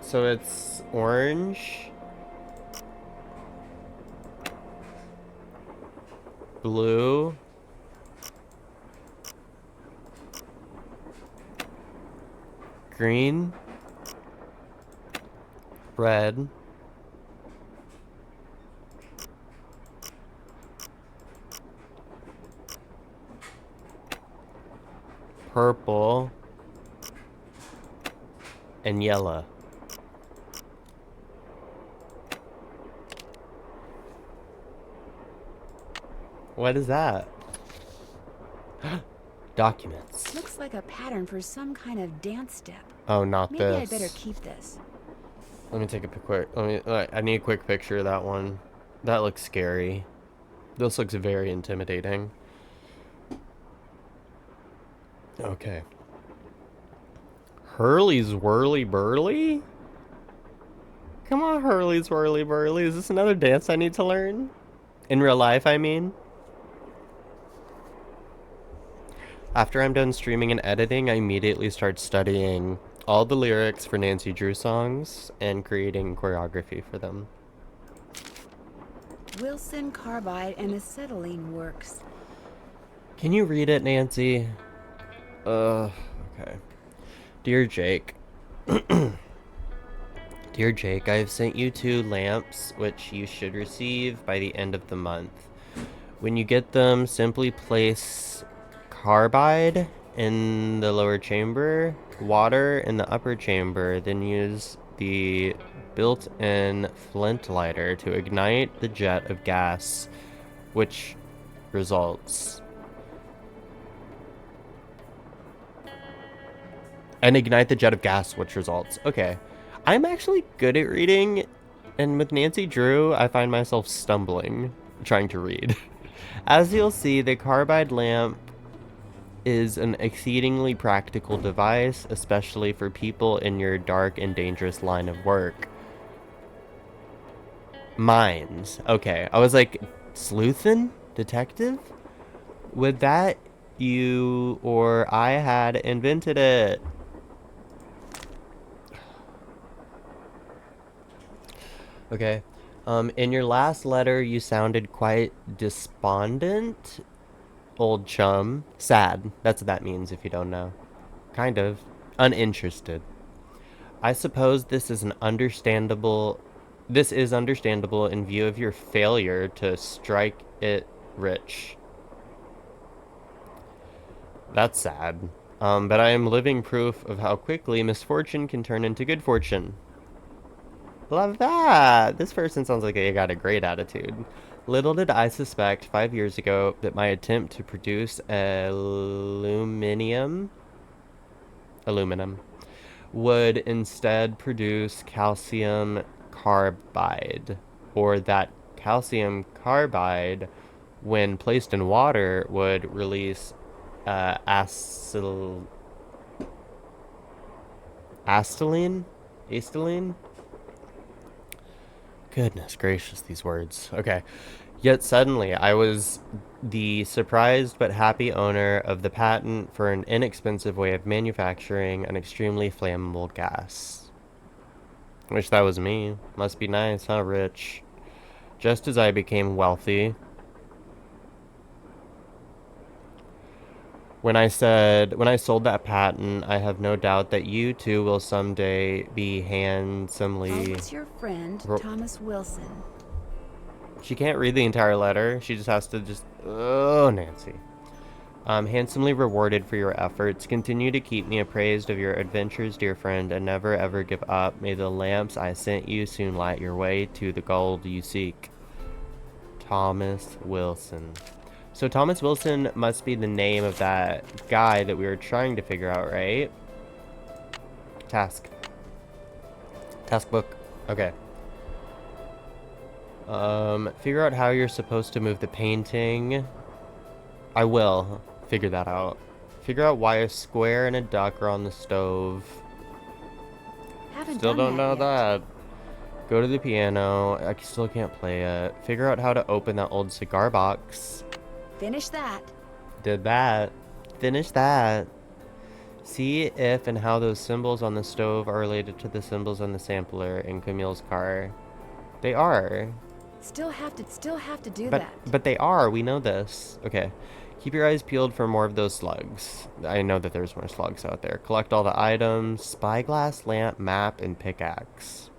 So it's orange. Blue. Green. Red. Purple. And yellow. What is that? Documents. Looks like a pattern for some kind of dance step. Oh, not Maybe this. I'd better keep this. Let me take a quick. I need a quick picture of that one. That looks scary. This looks very intimidating. Okay. Hurley's Whirly Burly? Come on, Hurley's Whirly Burly. Is this another dance I need to learn? In real life, I mean. After I'm done streaming and editing, I immediately start studying all the lyrics for Nancy Drew songs and creating choreography for them. Wilson carbide and acetylene works. Can you read it, Nancy? Okay. Dear Jake. Dear Jake, I have sent you 2 lamps, which you should receive by the end of the month. When you get them, simply place carbide in the lower chamber, water in the upper chamber, then use the built-in flint lighter to ignite the jet of gas, which results. And ignite the jet of gas, which results. Okay. I'm actually good at reading, and with Nancy Drew, I find myself stumbling trying to read. As you'll see, the carbide lamp is an exceedingly practical device, especially for people in your dark and dangerous line of work. Mines. Okay, I was like, sleuthin'? Detective? With that, you or I had invented it. Okay. In your last letter, you sounded quite despondent, old chum. Sad. That's what that means if you don't know. Kind of. Uninterested. I suppose this is understandable in view of your failure to strike it rich. That's sad. But I am living proof of how quickly misfortune can turn into good fortune. Love that! This person sounds like they got a great attitude. Little did I suspect 5 years ago that my attempt to produce aluminum would instead produce calcium carbide, or that calcium carbide, when placed in water, would release acetylene? Goodness gracious, these words. Okay. Yet suddenly, I was the surprised but happy owner of the patent for an inexpensive way of manufacturing an extremely flammable gas. Wish that was me. Must be nice, huh, Rich? Just as I became wealthy, when I sold that patent, I have no doubt that you too will someday be handsomely... Oh, it's your friend, Thomas Wilson. She can't read the entire letter. She just has to Oh, Nancy. Handsomely rewarded for your efforts. Continue to keep me appraised of your adventures, dear friend, and never ever give up. May the lamps I sent you soon light your way to the gold you seek. Thomas Wilson. So Thomas Wilson must be the name of that guy that we were trying to figure out, right? Task book. Okay. Figure out how you're supposed to move the painting. I will figure that out. Figure out why a square and a duck are on the stove. Still don't know that. Go to the piano. I still can't play it. Figure out how to open that old cigar box. Finish that. Did that. Finish that. See if and how those symbols on the stove are related to the symbols on the sampler in Camille's car. They are. Still have to do that. But they are. We know this. Okay. Keep your eyes peeled for more of those slugs. I know that there's more slugs out there. Collect all the items. Spyglass, lamp, map, and pickaxe.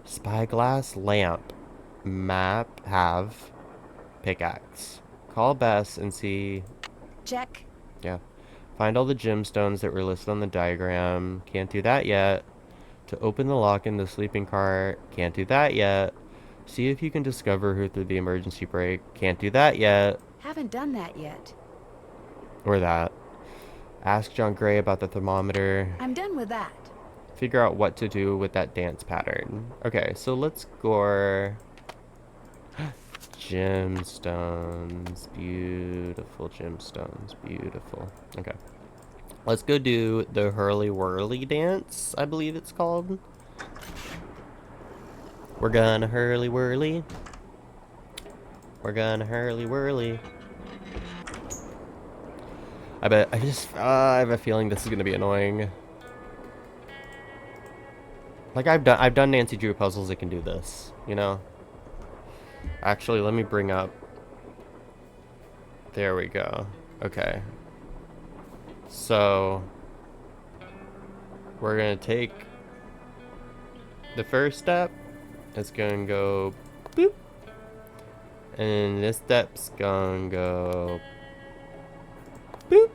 Spyglass, lamp, map, have, pickaxe. Call Bess and see... Check. Yeah. Find all the gemstones that were listed on the diagram. Can't do that yet. To open the lock in the sleeping car. Can't do that yet. See if you can discover her through the emergency brake. Can't do that yet. Haven't done that yet. Or that. Ask John Gray about the thermometer. I'm done with that. Figure out what to do with that dance pattern. Okay, so let's go. Gemstones. Beautiful gemstones. Beautiful. Okay. Let's go do the hurly whirly dance, I believe it's called. We're gonna hurly whirly. We're gonna hurly whirly. I have a feeling this is gonna be annoying. Like I've done Nancy Drew puzzles that can do this, you know? Actually, let me bring up. There we go. Okay. So we're gonna take the first step. It's gonna go boop. And this step's gonna go boop.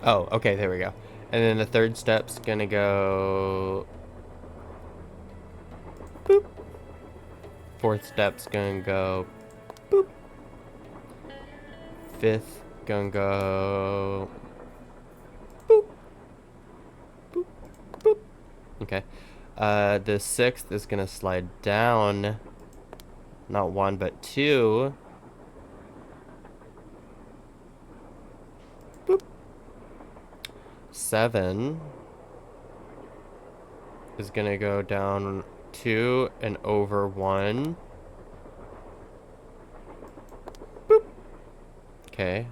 Oh, okay, there we go. And then the third step's gonna go boop. Fourth step's gonna go boop. Fifth gonna go boop. Boop. Boop. Okay. The sixth is gonna slide down. Not one, but two. Boop. 7 is gonna go down 2 and over 1. Boop. Okay.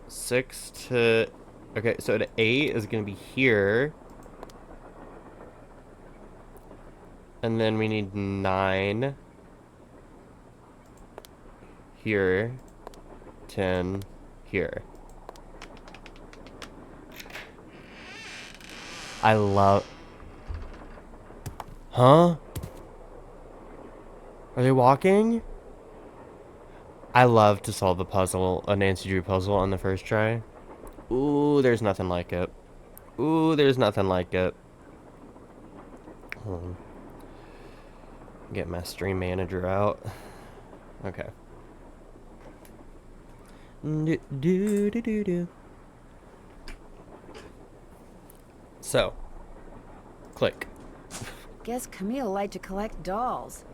6 to... Okay, so the 8 is gonna be here. And then we need 9 here. 10 here. I love... Huh? Are they walking? I love to solve a Nancy Drew puzzle on the first try. Ooh, there's nothing like it. Ooh, there's nothing like it. Hold on. Get my stream manager out. Okay. Do. So, click. Guess Camille liked to collect dolls.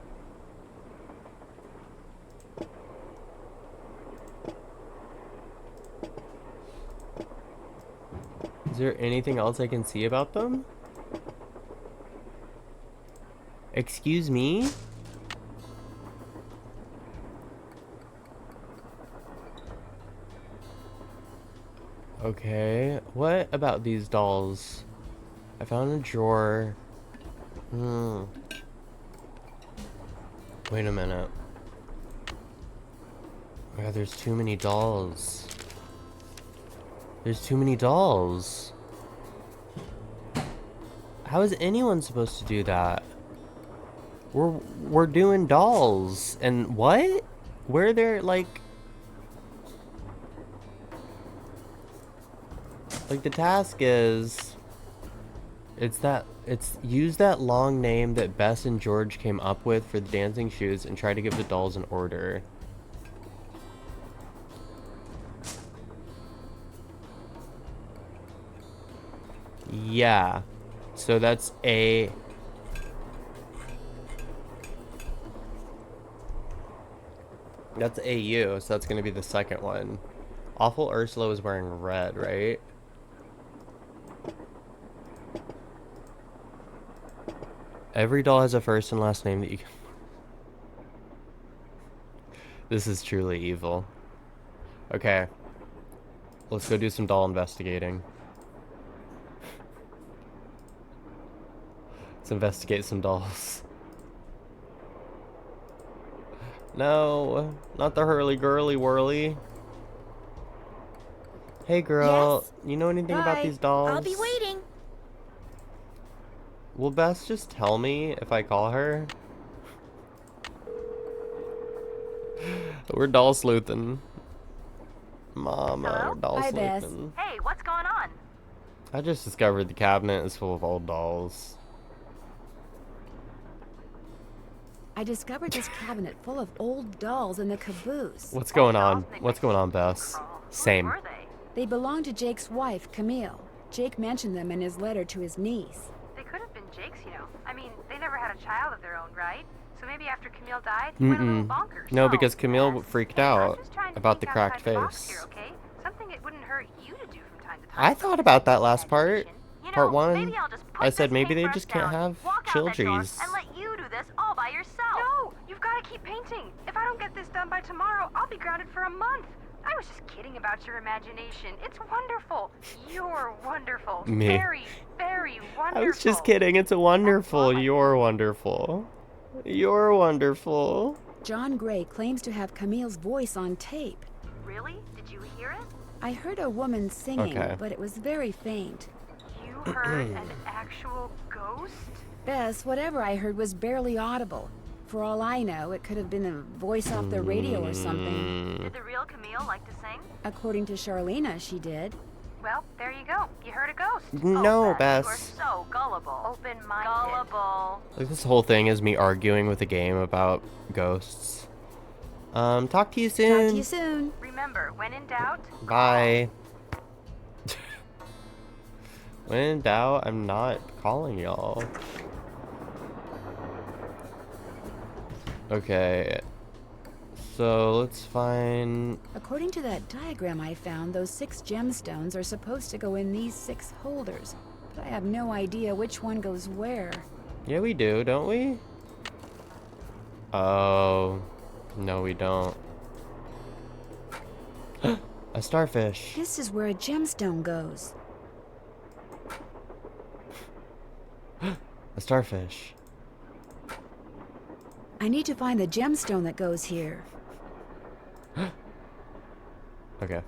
Is there anything else I can see about them? Excuse me? Okay, what about these dolls? I found a drawer. Wait a minute. Oh God, there's too many dolls. There's too many dolls. How is anyone supposed to do that? We're doing dolls. And what? Where they're like the task is it's use that long name that Bess and George came up with for the dancing shoes and try to give the dolls an order. Yeah. So that's A. That's AU, so that's gonna be the second one. Awful Ursula was wearing red, right? Every doll has a first and last name that you can... This is truly evil. Okay. Let's go do some doll investigating. Let's investigate some dolls. No, not the hurly girly whirly. Hey girl, Yes? you know anything about Bye. these dolls? I'll be waiting. Will Bess just tell me if I call her? We're doll sleuthing. Mama, Hello? we're doll Hi, Bess. sleuthing. Hey, what's going on? I just discovered the cabinet is full of old dolls. I discovered this cabinet full of old dolls in the caboose. What's going on? What's going on, Bess? Same. Were they? They belonged to Jake's wife, Camille. Jake mentioned them in his letter to his niece. They could have been Jake's, you know. I mean, they never had a child of their own, right? So maybe after Camille died, he went a little bonkers. No, because Camille freaked out I'm just trying to about the think cracked outside the box face. here, okay? Something it wouldn't hurt you to do from time to time. I thought about that last part. You know, Part 1. maybe I'll just put I said this maybe they paintbrush just can't down, have walk out that door, childries. and let you do this all by yourself. No, you've got to keep painting. If I don't get this done by tomorrow, I'll be grounded for a month. I was just kidding about your imagination. It's wonderful. You're wonderful. Me. Very, very wonderful. I was just kidding. It's a wonderful. You're wonderful. You're wonderful. John Gray claims to have Camille's voice on tape. Really? Did you hear it? I heard a woman singing, Okay. but it was very faint. You heard an actual ghost? Bess, whatever I heard was barely audible. For all I know, it could have been a voice off the radio or something. Did the real Camille like to sing? According to Charlena, she did. Well, there you go. You heard a ghost. No, oh, Bess. You're so gullible. Open-minded. Gullible. Like, this whole thing is me arguing with a game about ghosts. Talk to you soon. Talk to you soon. Remember, when in doubt, Bye. When in doubt, I'm not calling y'all. Okay. So let's find. According to that diagram I found, those 6 gemstones are supposed to go in these 6 holders. But I have no idea which one goes where. Yeah, we do, don't we? Oh. No, we don't. A starfish. This is where a gemstone goes. A starfish. I need to find the gemstone that goes here. Okay.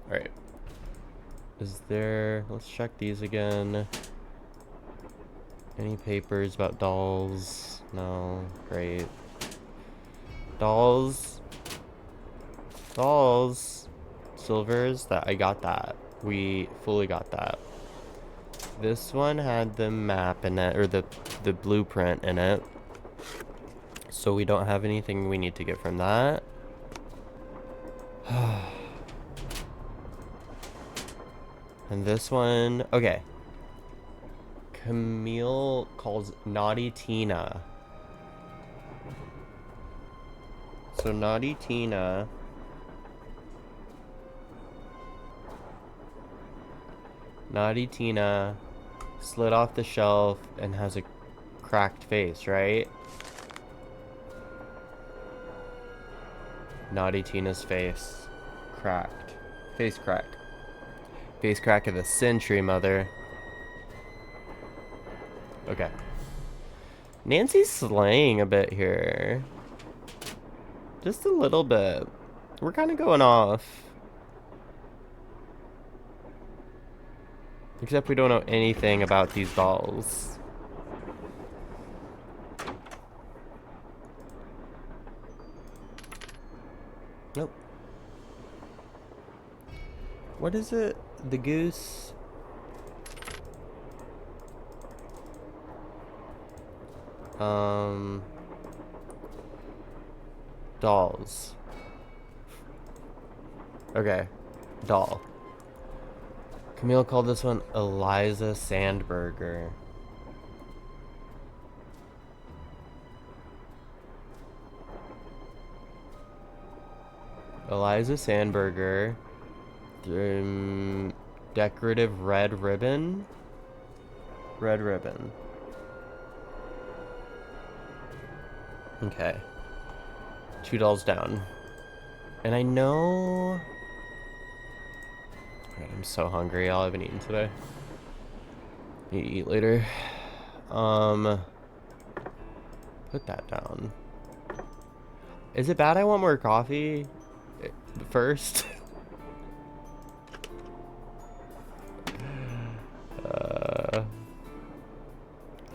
Alright. Is there... Let's check these again. Any papers about dolls? No. Great. Dolls. Dolls. Silvers. That I got that. We fully got that. This one had the map in it, or the blueprint in it. So we don't have anything we need to get from that. And this one, okay. Camille calls Naughty Tina. So Naughty Tina. Naughty Tina slid off the shelf and has a cracked face, right? Naughty Tina's face. Cracked. Face crack. Face crack of the century, mother. Okay. Nancy's slaying a bit here. Just a little bit. We're kind of going off. Except we don't know anything about these dolls. Nope. What is it? The goose? Dolls. Okay. Doll. Camille called this one Eliza Sandberger. Eliza Sandberger. Decorative red ribbon. Red ribbon. Okay. 2 dolls down. And I know... God, I'm so hungry. I haven't eaten today. Need to eat later. Put that down. Is it bad I want more coffee first?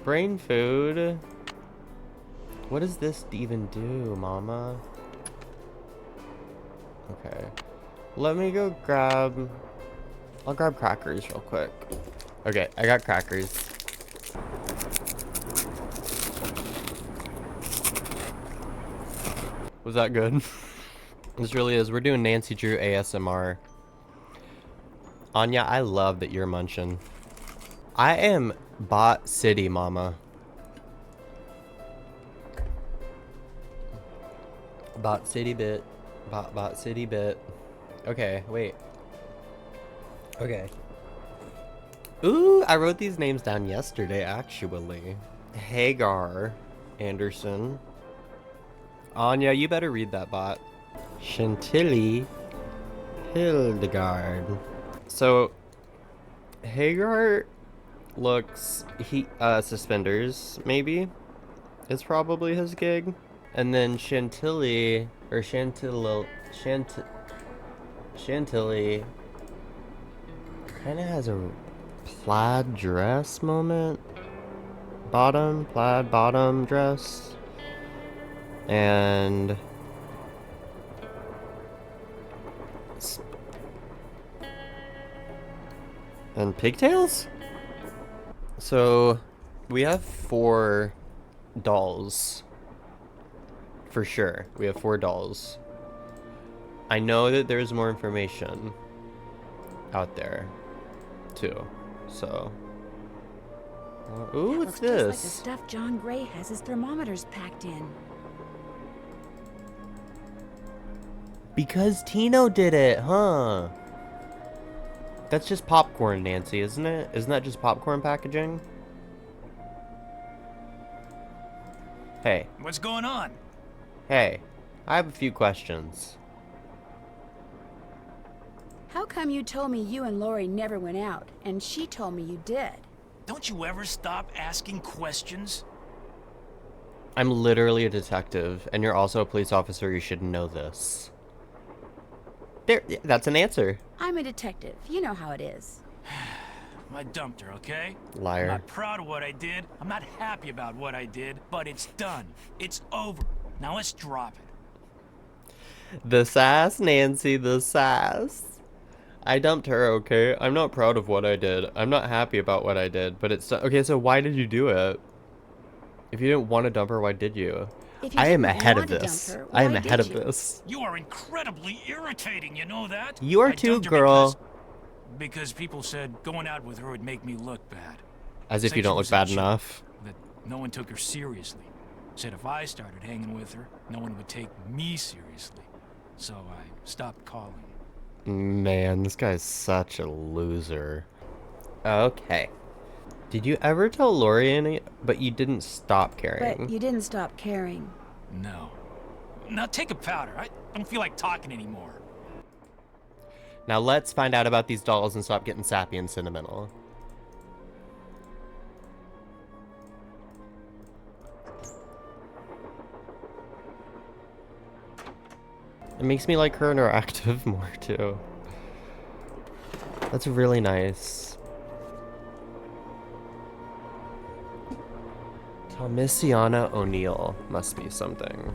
Brain food. What does this even do, mama? Okay. Let me go grab... I'll grab crackers real quick. Okay, I got crackers. Was that good? This really is. We're doing Nancy Drew ASMR. Anya, I love that you're munching. I am Bot City, mama. Bot City bit. Bot City bit. Okay, wait. Okay. Ooh, I wrote these names down yesterday, actually. Hagar Anderson. Anya, you better read that, bot. Chantilly Hildegard. So, Hagar looks suspenders, maybe, is probably his gig. And then Chantilly, or Chantilly kind of has a plaid dress moment. Plaid bottom dress. And pigtails? So we have 4 dolls. For sure. We have 4 dolls. I know that there's more information out there too. So ooh, what's Looks this? just like the stuff John Gray has his thermometers packed in. Because Tino did it, huh? That's just popcorn, Nancy, isn't it? Isn't that just popcorn packaging? Hey. What's going on? Hey. I have a few questions. How come you told me you and Lori never went out, and she told me you did? Don't you ever stop asking questions? I'm literally a detective, and you're also a police officer. You should know this. There, that's an answer. I'm a detective. You know how it is. I dumped her, okay? Liar. I'm not proud of what I did. I'm not happy about what I did, but it's done. It's over. Now let's drop it. The sass, Nancy, the sass. I dumped her, okay? I'm not proud of what I did. I'm not happy about what I did, but it's... Okay, so why did you do it? If you didn't want to dump her, why did you? I am ahead of this. I am ahead of this. You are incredibly irritating, you know that? You are too, girl. Because people said going out with her would make me look bad. As if you don't look bad enough. That no one took her seriously. Said if I started hanging with her, no one would take me seriously. So I stopped calling. Man, this guy's such a loser. Okay. Did you ever tell Lori any, but you didn't stop caring? But you didn't stop caring. No. Now take a powder. I don't feel like talking anymore. Now let's find out about these dolls and stop getting sappy and sentimental. It makes me like her interactive more too. That's really nice. Tomisiana O'Neill must be something.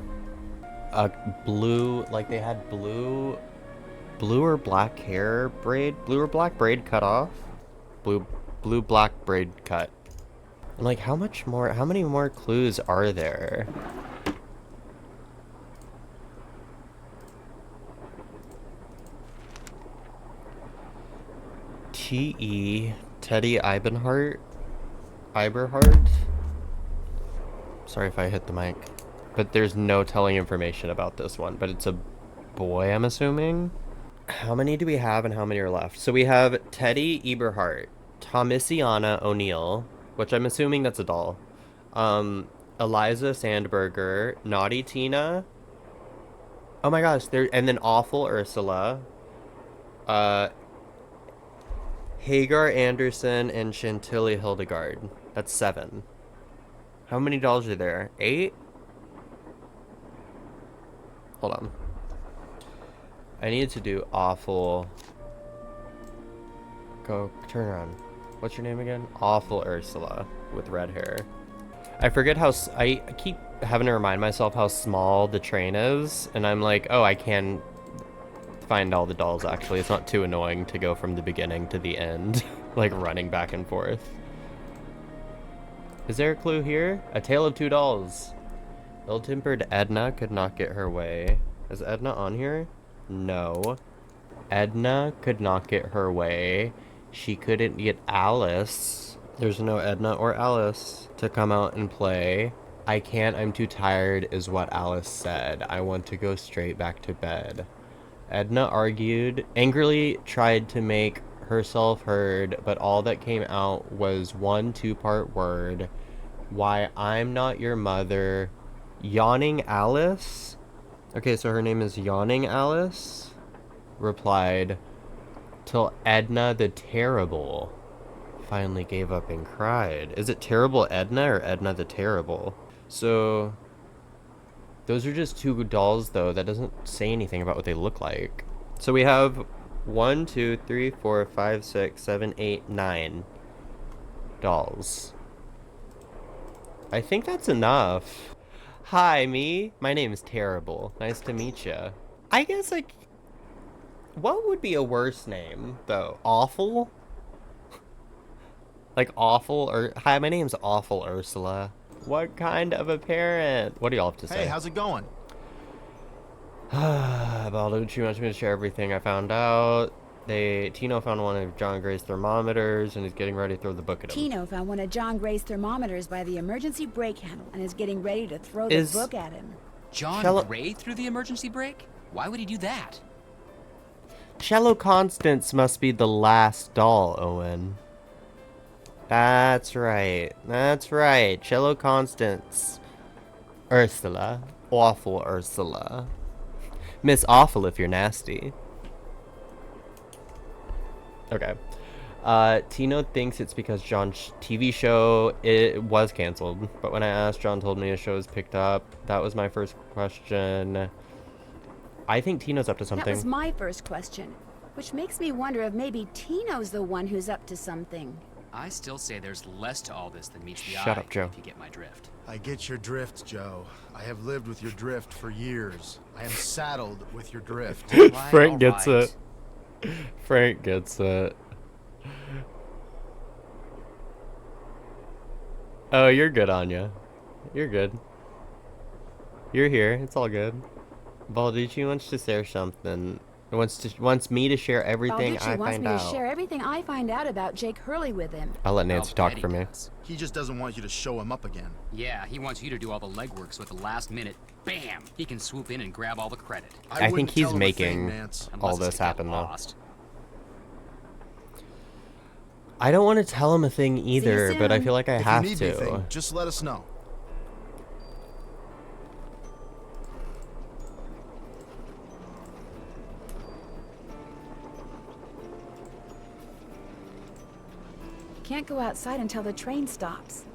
Blue, like they had blue or black hair braid, blue or black braid cut off, blue black braid cut. And like, how many more clues are there? T.E. Teddy Iberhart. Sorry if I hit the mic. But there's no telling information about this one. But it's a boy, I'm assuming. How many do we have and how many are left? So we have Teddy Eberhart, Tomisiana O'Neill, which I'm assuming that's a doll. Eliza Sandberger, Naughty Tina. Oh my gosh, and then Awful Ursula. Hagar Anderson and Chantilly Hildegard. That's 7. How many dolls are there? 8? Hold on. I need to do Awful. Go, turn around. What's your name again? Awful Ursula with red hair. I forget how, I keep having to remind myself how small the train is. And I'm like, oh, I can find all the dolls actually. It's not too annoying to go from the beginning to the end. Like running back and forth. Is there a clue here? A tale of two dolls. Ill-tempered Edna could not get her way. Is Edna on here? No. Edna could not get her way. She couldn't get Alice. There's no Edna or Alice to come out and play. I can't, I'm too tired is what Alice said. I want to go straight back to bed. Edna argued, angrily tried to make herself heard, but all that came out was one two-part word. Why, I'm not your mother. Yawning Alice? Okay, so her name is Yawning Alice? Replied, till Edna the Terrible finally gave up and cried. Is it Terrible Edna or Edna the Terrible? So, those are just two dolls, though. That doesn't say anything about what they look like. So we have 1, 2, 3, 4, 5, 6, 7, 8, 9 dolls. I think that's enough. Hi, me. My name is Terrible. Nice to meet you. I guess, like, what would be a worse name, though? Awful? Like, Awful? Or, hi, my name's Awful Ursula. What kind of a parent? What do y'all have to say? Hey, how's it going? Balducci wants me to share everything I found out. Tino found one of John Gray's thermometers and is getting ready to throw the book at him. Tino found one of John Gray's thermometers by the emergency brake handle and is getting ready to throw the book at him. John Gray threw the emergency brake? Why would he do that? Cello Constance must be the last doll, Owen. That's right. That's right. Cello Constance. Ursula. Awful Ursula. Miss Awful if you're nasty. Okay. Tino thinks it's because John's TV show, it was canceled. But when I asked, John told me his show was picked up. That was my first question. I think Tino's up to something. That was my first question. Which makes me wonder if maybe Tino's the one who's up to something. I still say there's less to all this than meets the eye. Shut up, Joe. If you get my drift. I get your drift, Joe. I have lived with your drift for years. I am saddled with your drift. Frank gets it. Frank gets it. Oh, you're good, Anya. You're good. You're here. It's all good. Balducci wants to share something. Wants me to share everything I find out. To share everything I find out about Jake Hurley with him. I'll let Nancy talk for me. He just doesn't want you to show him up again. Yeah, he wants you to do all the legwork so at the last minute, bam, he can swoop in and grab all the credit. I think he's making all this happen, though. I don't want to tell him a thing either, but I feel like I have to. to. Just let us know. Can't go outside until the train stops.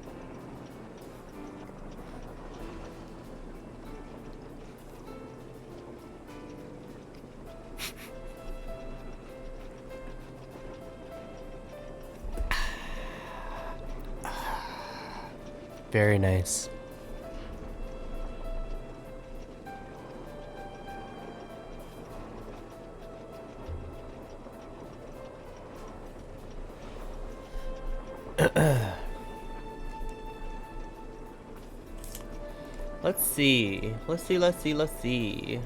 Very nice. Let's see. Let's see.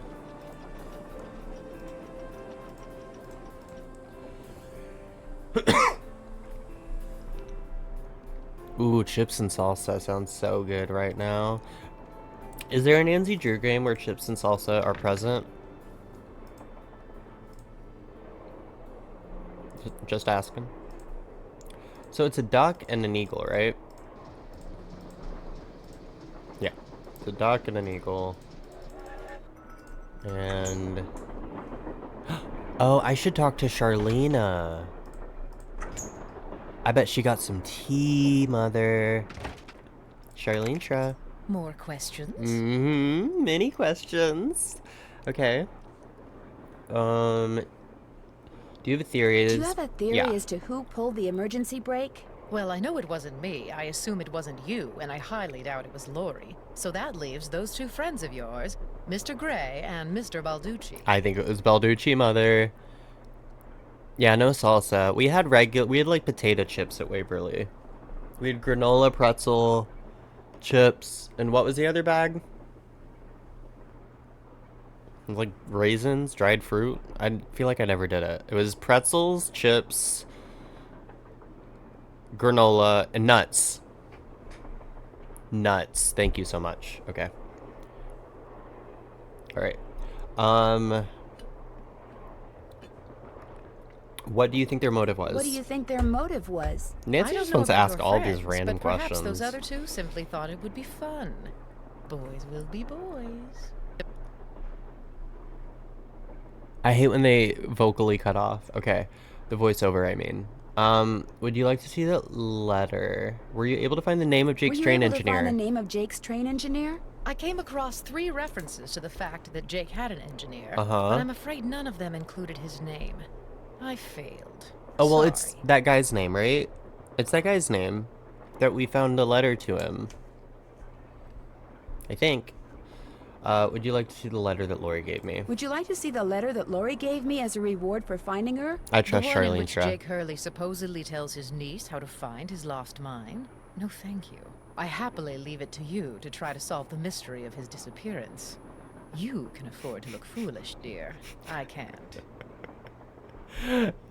Ooh, chips and salsa sounds so good right now. Is there a Nancy Drew game where chips and salsa are present? Just asking. So it's a duck and an eagle, right? Yeah. It's a duck and an eagle. And... oh, I should talk to Charlena. I bet she got some tea, mother. Charlene. More questions? Mm-hmm. Many questions. Okay. Do you have a theory? Do you have a theory as to who pulled the emergency brake? Well, I know it wasn't me. I assume it wasn't you, and I highly doubt it was Lori. So that leaves those two friends of yours, Mr. Gray and Mr. Balducci. I think it was Balducci, mother. Yeah, no salsa. We had like potato chips at Waverly. We had granola, pretzel, chips, and what was the other bag? Like raisins, dried fruit. I feel like I never did it. It was pretzels, chips, granola, and nuts. Nuts. Thank you so much. Okay. All right. What do you think their motive was? What do you think their motive was? Nancy I don't just know wants to about ask your all friends, these random but perhaps questions. those other two simply thought it would be fun. Boys will be boys. I hate when they vocally cut off. Okay. The voiceover, I mean. Would you like to see the letter? Were you able to find the name of Jake's train engineer? Were you able to find the name of Jake's train engineer? I came across 3 references to the fact that Jake had an engineer, Uh-huh. but I'm afraid none of them included his name. I failed. Oh, well, Sorry. it's that guy's name, right? It's that guy's name that we found a letter to him. I think. Would you like to see the letter that Lori gave me? Would you like to see the letter that Lori gave me as a reward for finding her? I trust The one in Charlene which Shra. Jake Hurley supposedly tells his niece how to find his lost mine? No, thank you. I happily leave it to you to try to solve the mystery of his disappearance. You can afford to look foolish, dear. I can't.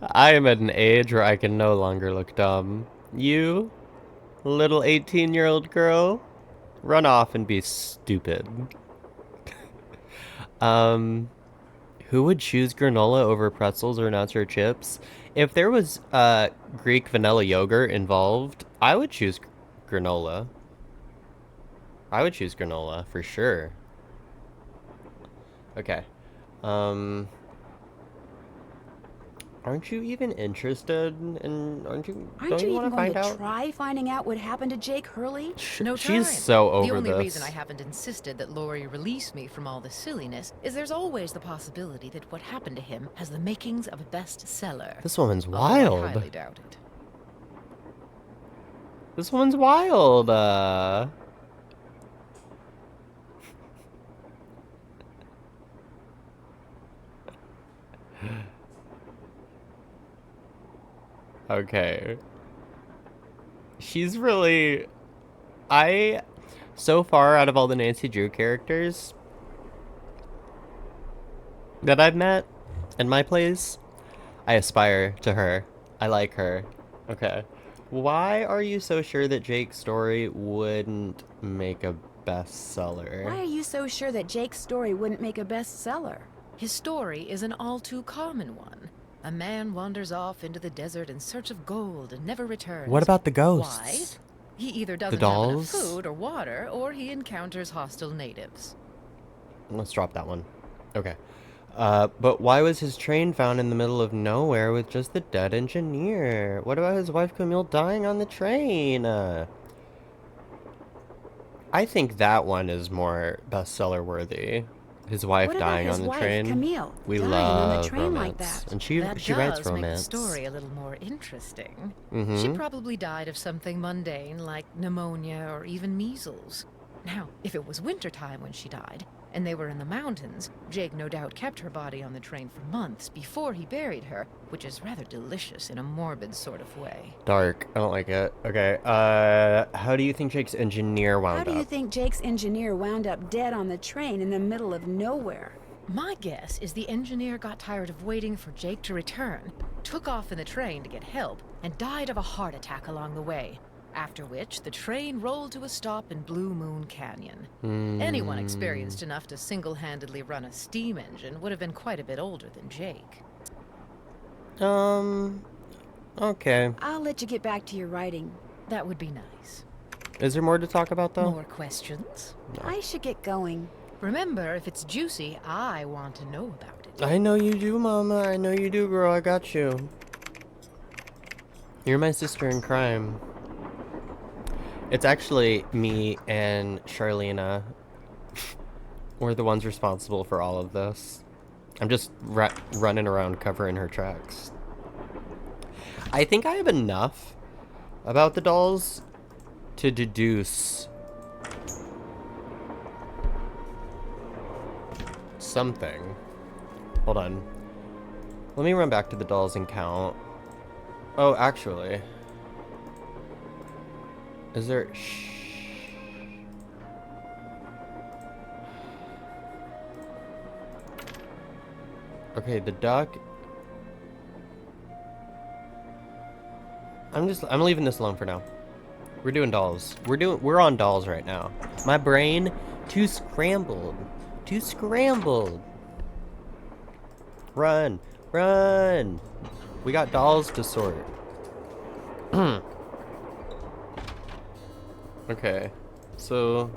I am at an age where I can no longer look dumb. You, little 18-year-old girl, run off and be stupid. Who would choose granola over pretzels or nuts or chips? If there was Greek vanilla yogurt involved, I would choose granola. I would choose granola for sure. Okay. Aren't you even interested in? Aren't you Aren't you want even to going find to out? try finding out what happened to Jake Hurley? No She's time. so over The only this. reason I haven't insisted that Lori release me from all this silliness is there's always the possibility that what happened to him has the makings of a bestseller. This woman's Although wild. I highly doubt it. This woman's wild. Okay. She's really... So far, out of all the Nancy Drew characters that I've met in my plays, I aspire to her. I like her. Okay. Why are you so sure that Jake's story wouldn't make a bestseller? Why are you so sure that Jake's story wouldn't make a bestseller? His story is an all too common one. A man wanders off into the desert in search of gold and never returns. What about the Why? ghosts? He either doesn't have enough dolls? food or water, or he encounters hostile natives. Let's drop that one. Okay. But why was his train found in the middle of nowhere with just the dead engineer? What about his wife Camille dying on the train? I think that one is more bestseller worthy. His wife What about dying his on the wife, train. Camille, We dying love on the train romance, like that? and she That writes does romance. make the story a little more interesting. Mhm. She probably died of something mundane like pneumonia or even measles. Now, if it was wintertime when she died, and they were in the mountains, Jake no doubt kept her body on the train for months before he buried her, which is rather delicious in a morbid sort of way. Dark. I don't like it. Okay. How do you think Jake's engineer wound How do you up? think Jake's engineer wound up dead on the train in the middle of nowhere? My guess is the engineer got tired of waiting for Jake to return, took off in the train to get help, and died of a heart attack along the way. After which, the train rolled to a stop in Blue Moon Canyon. Anyone experienced enough to single-handedly run a steam engine would have been quite a bit older than Jake. Okay. I'll let you get back to your writing. That would be nice. Is there more to talk about, though? More questions? I should get going. Remember, if it's juicy, I want to know about it. I know you do, Mama. I know you do, girl. I got you. You're my sister in crime. It's actually me and Charlena. We're the ones responsible for all of this. I'm just running around covering her tracks. I think I have enough about the dolls to deduce something. Hold on. Let me run back to the dolls and count. Oh, actually. Is there... Shh. Okay, the duck... I'm leaving this alone for now. We're doing dolls. We're on dolls right now. My brain, too scrambled. Too scrambled. Run. Run. We got dolls to sort. Okay. So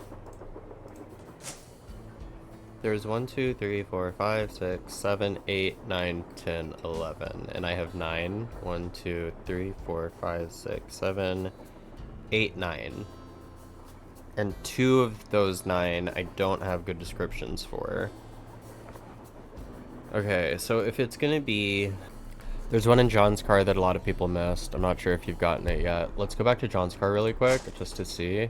there's 1, 2, 3, 4, 5, 6, 7, 8, 9, 10, 11. And I have 9. 1, 2, 3, 4, 5, 6, 7, 8, 9. And 2 of those 9 I don't have good descriptions for. Okay, so if it's gonna be... There's one in John's car that a lot of people missed. I'm not sure if you've gotten it yet. Let's go back to John's car really quick, just to see.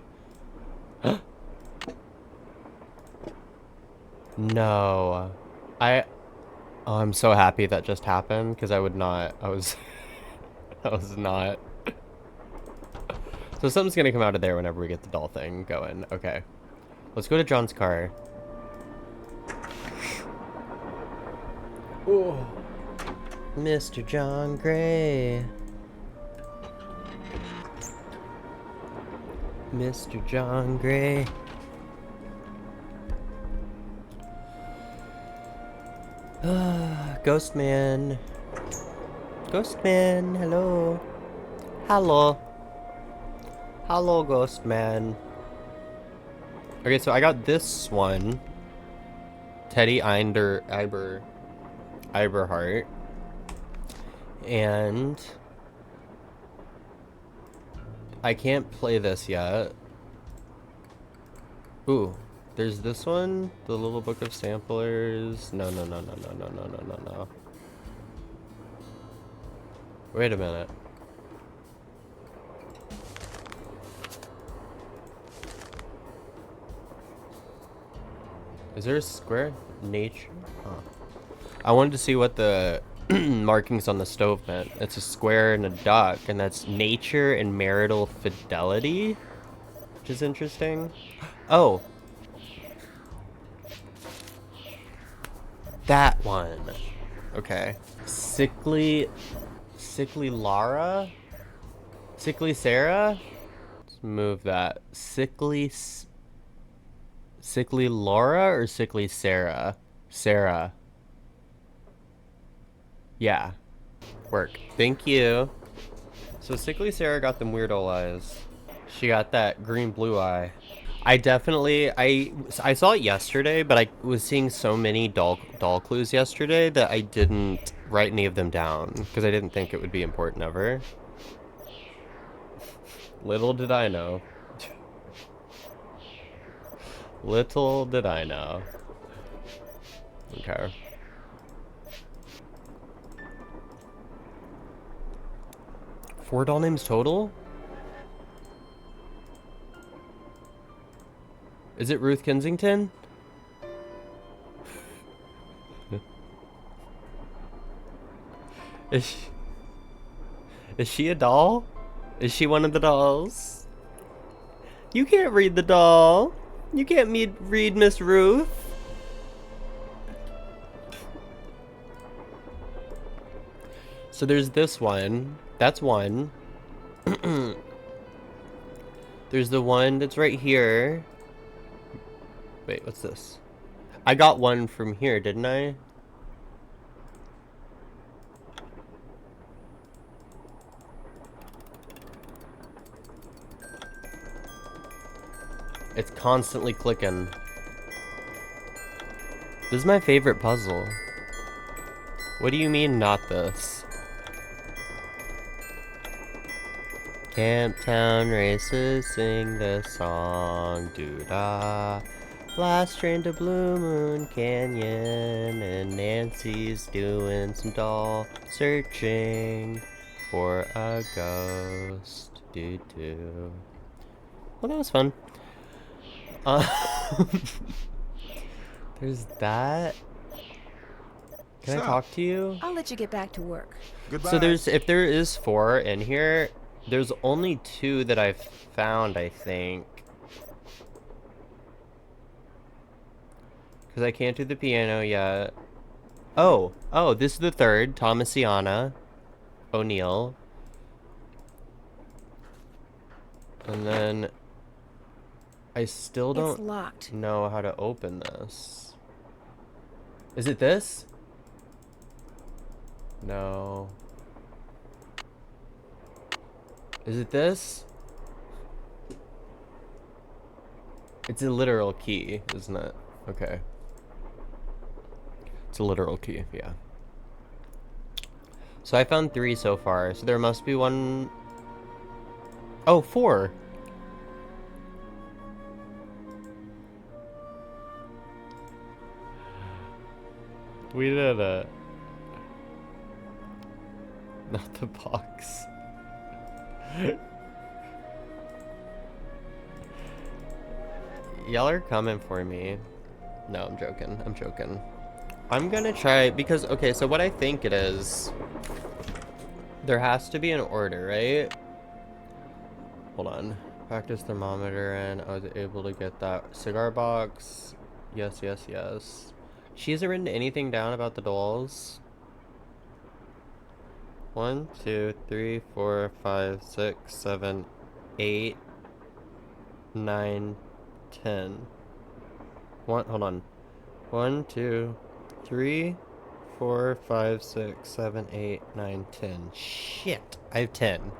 No. Oh, I'm so happy that just happened, because I would not... I was not... So something's gonna come out of there whenever we get the doll thing going. Okay. Let's go to John's car. Oh. Mr. John Gray. Mr. John Gray. Ghost man. Ghost man, hello. Hello. Hello, ghost man. Okay, so I got this one. Teddy Iberhart. And I can't play this yet. Ooh, there's this one, the little book of samplers. No. Wait a minute. Is there a square? Nature? Huh. I wanted to see what the markings on the stove meant. It's a square and a duck, and that's nature and marital fidelity, which is interesting. Oh. That one. Okay. Sickly Lara? Sickly Sarah? Let's move that. Sickly Laura or Sickly Sarah? Sarah. Yeah. Work. Thank you. So Sickly Sarah got them weird ol' eyes. She got that green blue eye. I saw it yesterday, but I was seeing so many doll clues yesterday that I didn't write any of them down because I didn't think it would be important ever. Little did I know. Little did I know. Okay. Four doll names total? Is it Ruth Kensington? Is she a doll? Is she one of the dolls? You can't read the doll. You can't read Miss Ruth. So there's this one. That's one. There's the one that's right here. Wait, what's this? I got one from here, didn't I? It's constantly clicking. This is my favorite puzzle. What do you mean, not this? Camptown races sing the song, doo-dah. Last train to Blue Moon Canyon, and Nancy's doing some doll searching for a ghost. Doo-doo. Well, that was fun. There's that. Can I talk to you? I'll let you get back to work. Goodbye. So if there is 4 in here, there's only 2 that I've found, I think. Because I can't do the piano yet. Oh, this is the 3rd. Thomasiana O'Neill. And then I still It's don't locked. know how to open this. Is it this? No. Is it this? It's a literal key, isn't it? Okay. It's a literal key, yeah. So I found 3 so far, so there must be one... Oh, 4! We did it. Not the box. Y'all are coming for me. No, I'm joking. I'm joking. I'm gonna try, because, okay, so what I think it is, there has to be an order, right? Hold on. Practice thermometer, and I was able to get that cigar box. Yes, yes, yes. She hasn't written anything down about the dolls. 1, 2, 3, 4, 5, 6, 7, 8, 9, 10. Hold on. 1, 2, 3, 4, 5, 6, 7, 8, 9, 10. Shit. I have 10.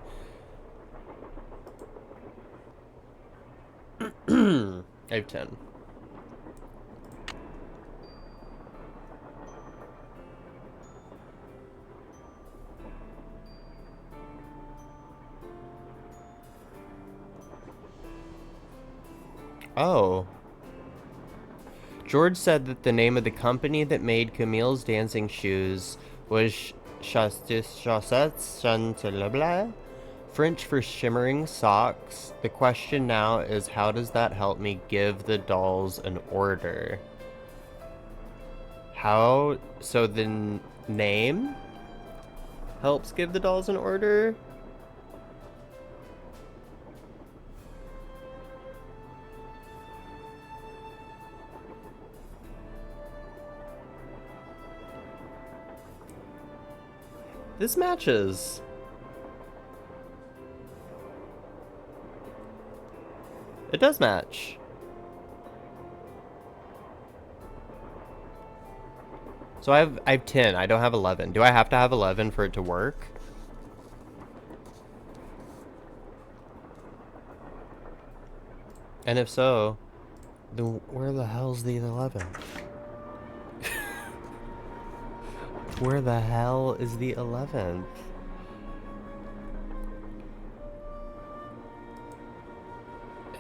I have 10. Oh. George said that the name of the company that made Camille's dancing shoes was Chaussettes Chantelable, French for shimmering socks. The question now is, how does that help me give the dolls an order? How? So the name helps give the dolls an order? This matches. It does match. So I have 10. I don't have 11. Do I have to have 11 for it to work? And if so, then where the hell's the 11? Where the hell is the 11th?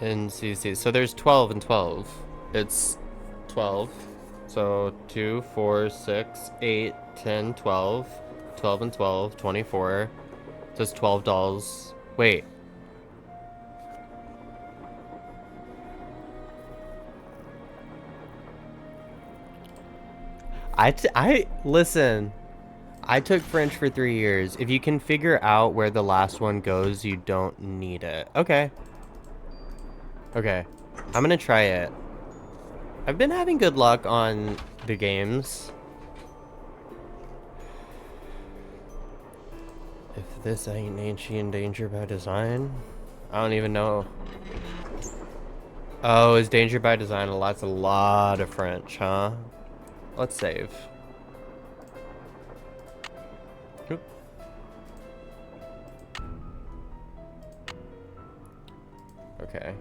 And see, so there's 12 and 12. It's 12. So 2, 4, 6, 8, 10, 12. 12 and 12, 24. So it's 12 dolls. Wait. Listen. I took French for 3 years. If you can figure out where the last one goes, you don't need it. Okay. Okay. I'm gonna try it. I've been having good luck on the games. If this ain't she in danger by design? I don't even know. Oh, is danger by design a lot of French, huh? Let's save. Oop. Okay.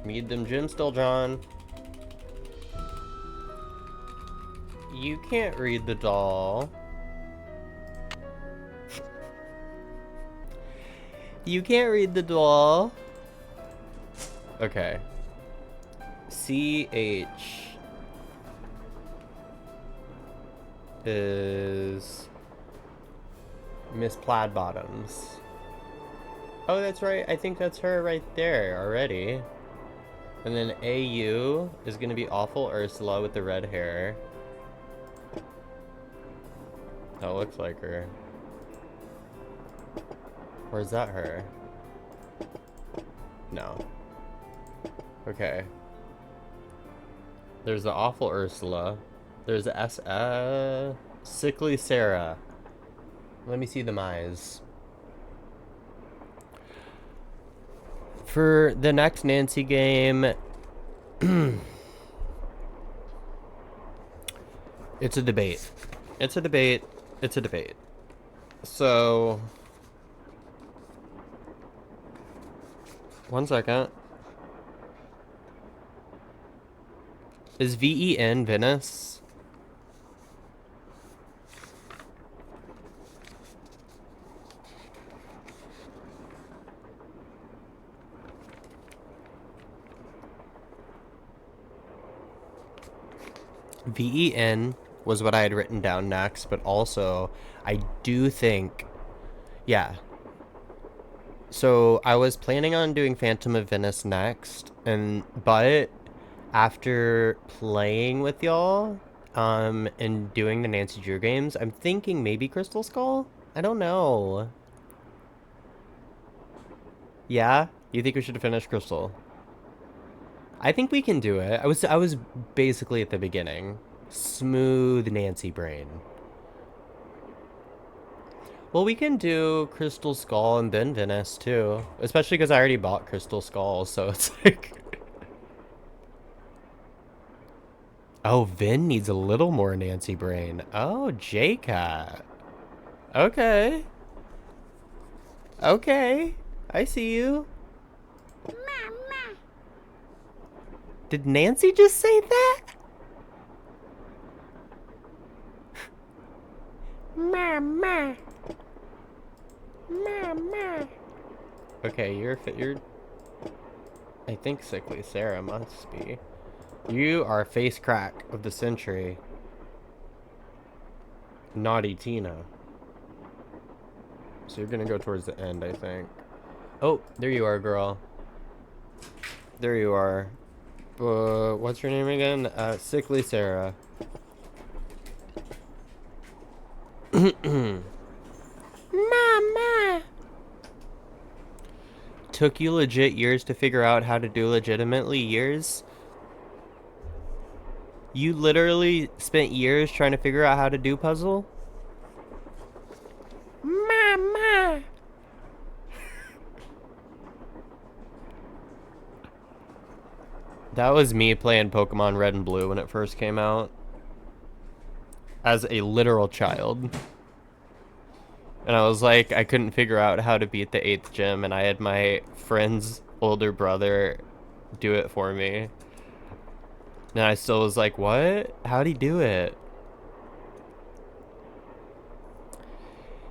Need them gym still, John. You can't read the doll. You can't read the doll. Okay. CH is Miss Plaidbottoms. Oh, that's right. I think that's her right there already. And then AU is gonna be Awful Ursula with the red hair. That looks like her. Or is that her? No. Okay. There's the awful Ursula. There's the sickly Sarah. Let me see them eyes. For the next Nancy game, it's a debate. It's a debate. It's a debate. So, one second. Is VEN Venice? VEN was what I had written down next, but also I do think, yeah. So I was planning on doing Phantom of Venice next, but after playing with y'all, and doing the Nancy Drew games, I'm thinking maybe Crystal Skull? I don't know. Yeah? You think we should finish Crystal? I think we can do it. I was basically at the beginning. Smooth Nancy brain. Well, we can do Crystal Skull and then Venice too. Especially because I already bought Crystal Skull, so it's like... Oh, Vin needs a little more Nancy brain. Oh, J-Cat. Okay. Okay. I see you. Mama. Did Nancy just say that? Mama. Mama. Okay, you're I think sickly Sarah must be. You are face crack of the century. Naughty Tina. So you're gonna go towards the end, I think. Oh, there you are, girl. There you are. What's your name again? Sickly Sarah. Mama! Took you legit years to figure out how to do legitimately years? You literally spent years trying to figure out how to do puzzle? Mama! That was me playing Pokemon Red and Blue when it first came out. As a literal child. And I was like, I couldn't figure out how to beat the 8th gym, and I had my friend's older brother do it for me. And I still was like, what? How'd he do it?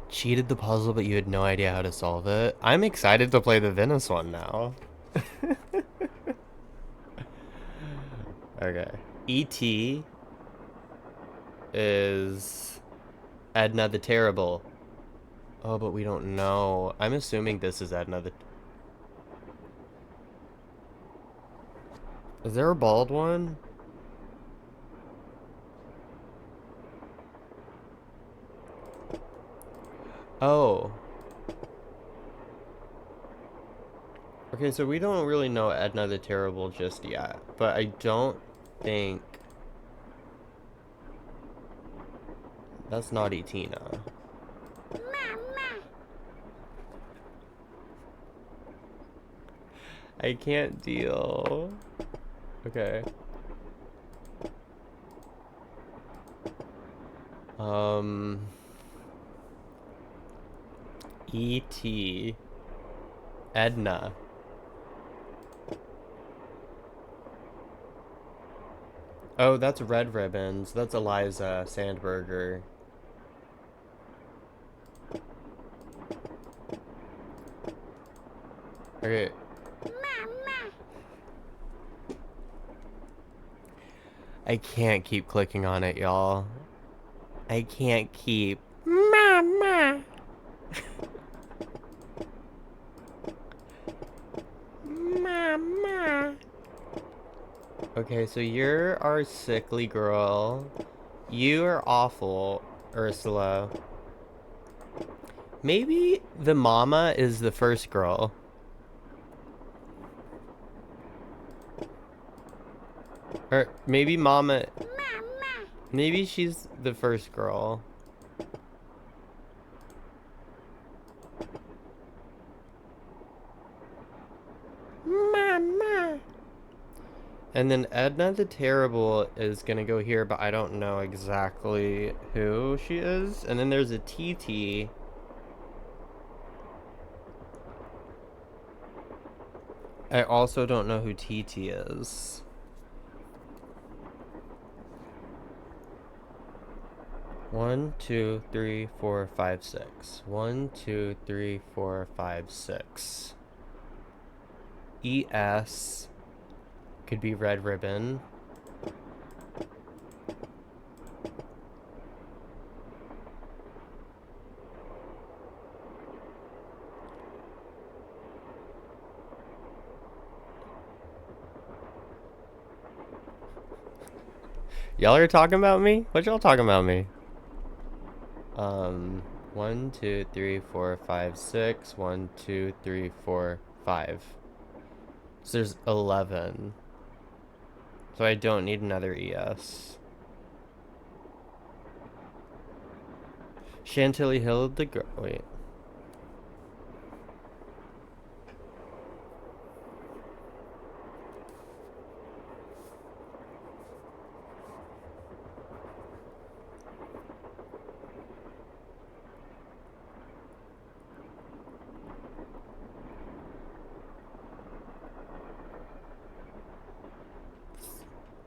Cheated the puzzle, but you had no idea how to solve it. I'm excited to play the Venice one now. Okay. E.T. is Edna the Terrible. Oh, but we don't know. I'm assuming this is Edna the... Is there a bald one? Oh. Okay, so we don't really know Edna the Terrible just yet, but I don't think... That's Naughty Tina. Mama. I can't deal. Okay. E.T. Edna. Oh, that's Red Ribbons. That's Eliza Sandberger. Okay. Mama. I can't keep clicking on it, y'all. I can't keep... Mama! Mama! Okay, so you're our sickly girl. You are awful. Ursula. Maybe the mama is the first girl. Or maybe mama... Maybe she's the first girl. Mama. And then Edna the Terrible is gonna go here, but I don't know exactly who she is. And then there's a TT. I also don't know who TT is. One, two, three, four, five, six. 1, 2, 3, 4, 5, 6. ES could be Red Ribbon. Y'all are talking about me? What y'all talking about me? 1, 2, 3, 4, 5, 6. 1, 2, 3, 4, 5. So there's 11. So I don't need another ES. Chantilly Hill, the girl. Wait.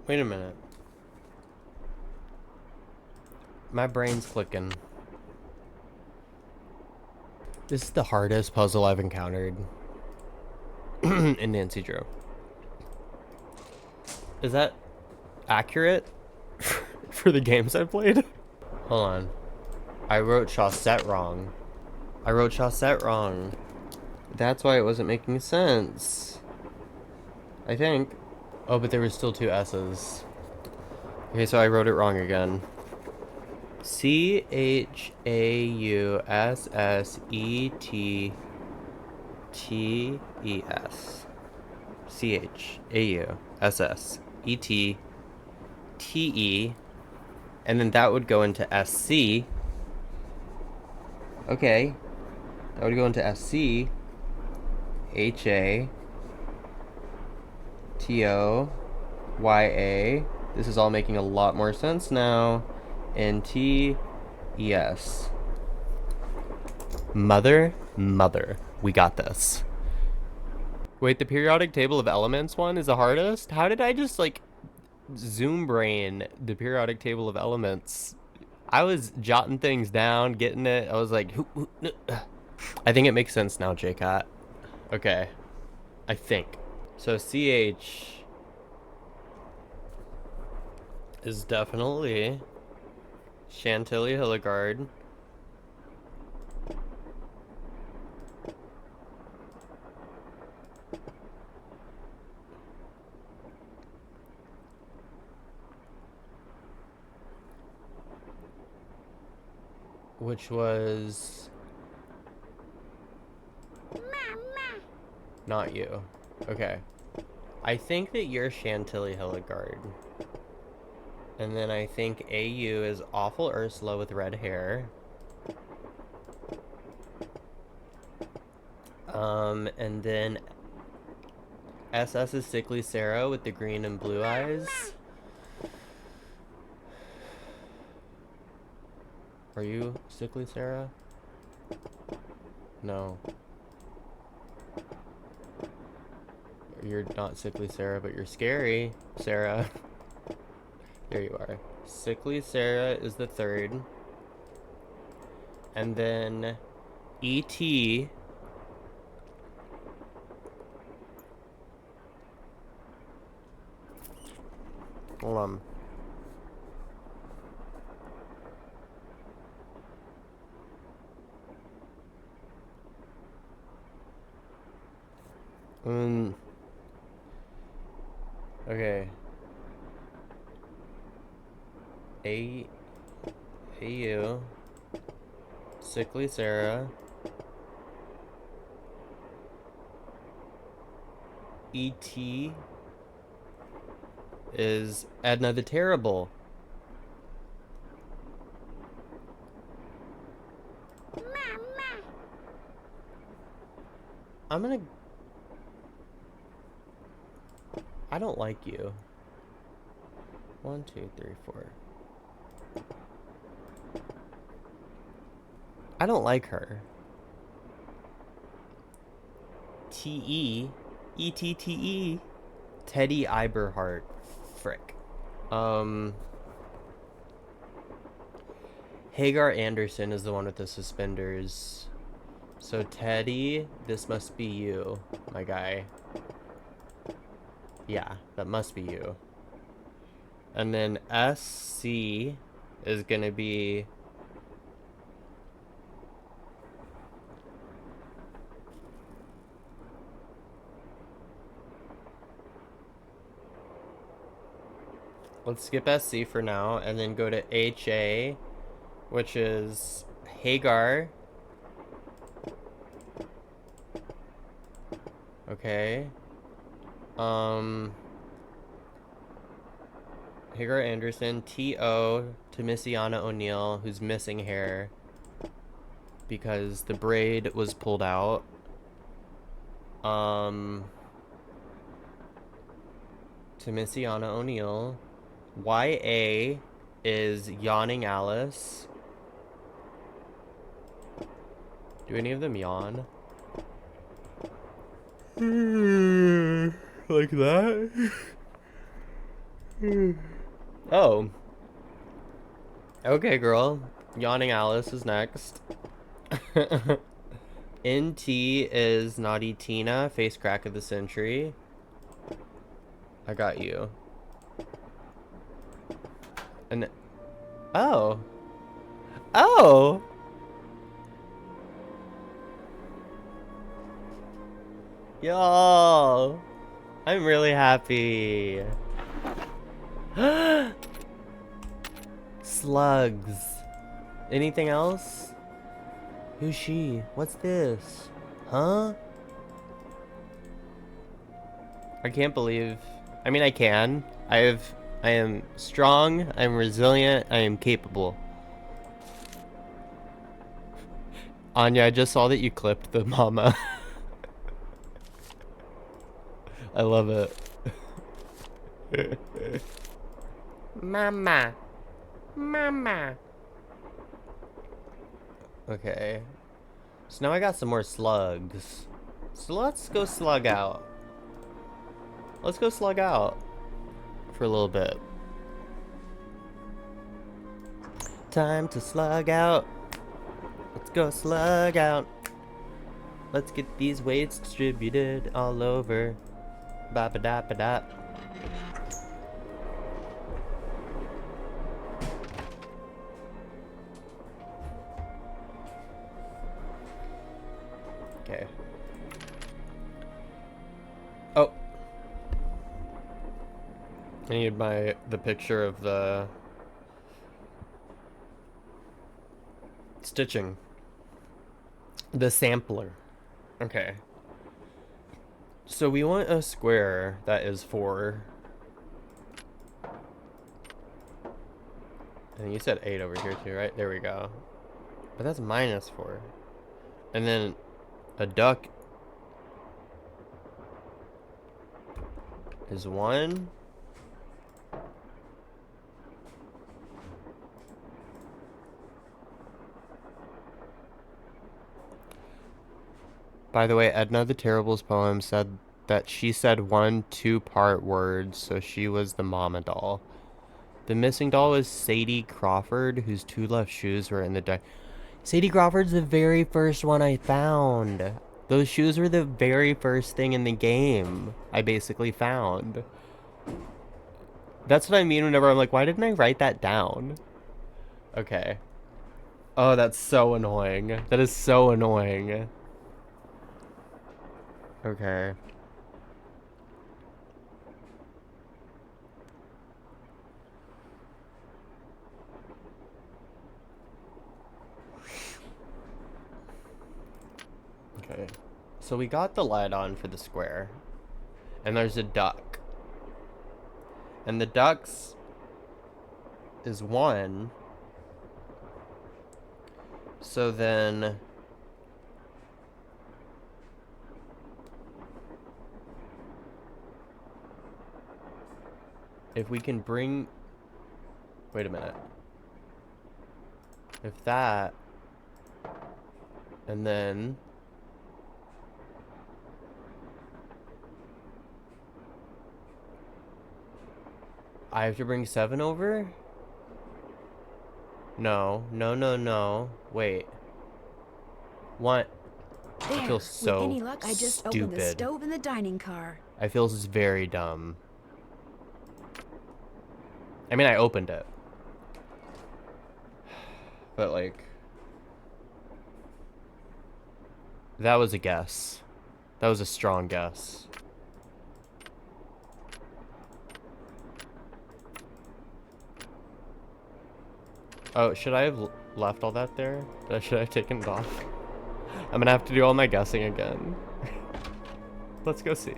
Wait a minute. My brain's clicking. This is the hardest puzzle I've encountered in Nancy Drew. Is that accurate for the games I've played? Hold on. I wrote Chaussette wrong. I wrote Chaussette wrong. That's why it wasn't making sense. I think. Oh, but there were still 2 S's. Okay, so I wrote it wrong again. CHAUSSETTES. CHAUSSETTE. And then that would go into SC. Okay. That would go into SC. HATOYA. This is all making a lot more sense now. And TES. Mother. We got this. Wait, the periodic table of elements one is the hardest? How did I just, like, zoom brain the periodic table of elements? I was jotting things down, getting it. I was like, I think it makes sense now, J-Cat. Okay. I think. So CH is definitely Chantilly Hilligard. Which was not you. Okay. I think that you're Chantilly Hilligard. And then I think AU is Awful Ursula with red hair. And then SS is Sickly Sarah with the green and blue eyes. Are you Sickly Sarah? No. You're not Sickly Sarah, but you're scary, Sarah. There you are. Sickly Sarah is the third. And then E.T. Hold on. Okay. Hey you. Sickly Sarah. E.T. is Edna the Terrible. I'm gonna... I don't like you. 1, 2, 3, 4. I don't like her. T-E. E-T-T-E. Teddy Iberhart. Frick. Hagar Anderson is the one with the suspenders. So Teddy, this must be you, my guy. Yeah, that must be you. And then SC is gonna be... Let's skip SC for now and then go to HA, which is Hagar. Okay. Hagar Anderson, T.O. to Missiana O'Neill, who's missing hair because the braid was pulled out. To Missiana O'Neill. YA is Yawning Alice. Do any of them yawn? Like that? Oh. Okay, girl. Yawning Alice is next. NT is Naughty Tina, face crack of the century. I got you. And oh. Oh. Yo. I'm really happy. Slugs. Anything else? Who's she? What's this? Huh? I can't believe... I mean, I can. I am strong, I'm resilient, I am capable. Anya, I just saw that you clipped the mama. I love it. Mama. Mama. Okay. So now I got some more slugs. So let's go slug out. Let's go slug out for a little bit. Time to slug out. Let's go slug out. Let's get these weights distributed all over. Ba-ba-da-ba-da. Okay. Oh. I need the picture of the stitching. The sampler. Okay. So we want a square that is 4. And you said 8 over here too, right? There we go. But that's -4. And then a duck is 1. By the way, Edna the Terrible's poem said that she said 1 2-part words, so she was the mama doll. The missing doll was Sadie Crawford, whose 2 left shoes were in the Sadie Crawford's the very first one I found. Those shoes were the very first thing in the game I basically found. That's what I mean whenever I'm like, why didn't I write that down? Okay. Oh, that's so annoying. That is so annoying. Okay. So we got the light on for the square. And there's a duck. And the ducks is 1. So then if we can bring, wait a minute. If that, and then I have to bring 7 over? No, no, no, no. Wait. What? There. I feel so With any luck, I just opened the stupid. stove in the dining car. I feel this is very dumb. I mean, I opened it. But, like, that was a guess. That was a strong guess. Oh, should I have left all that there? Should I have taken it off? I'm gonna have to do all my guessing again. Let's go see.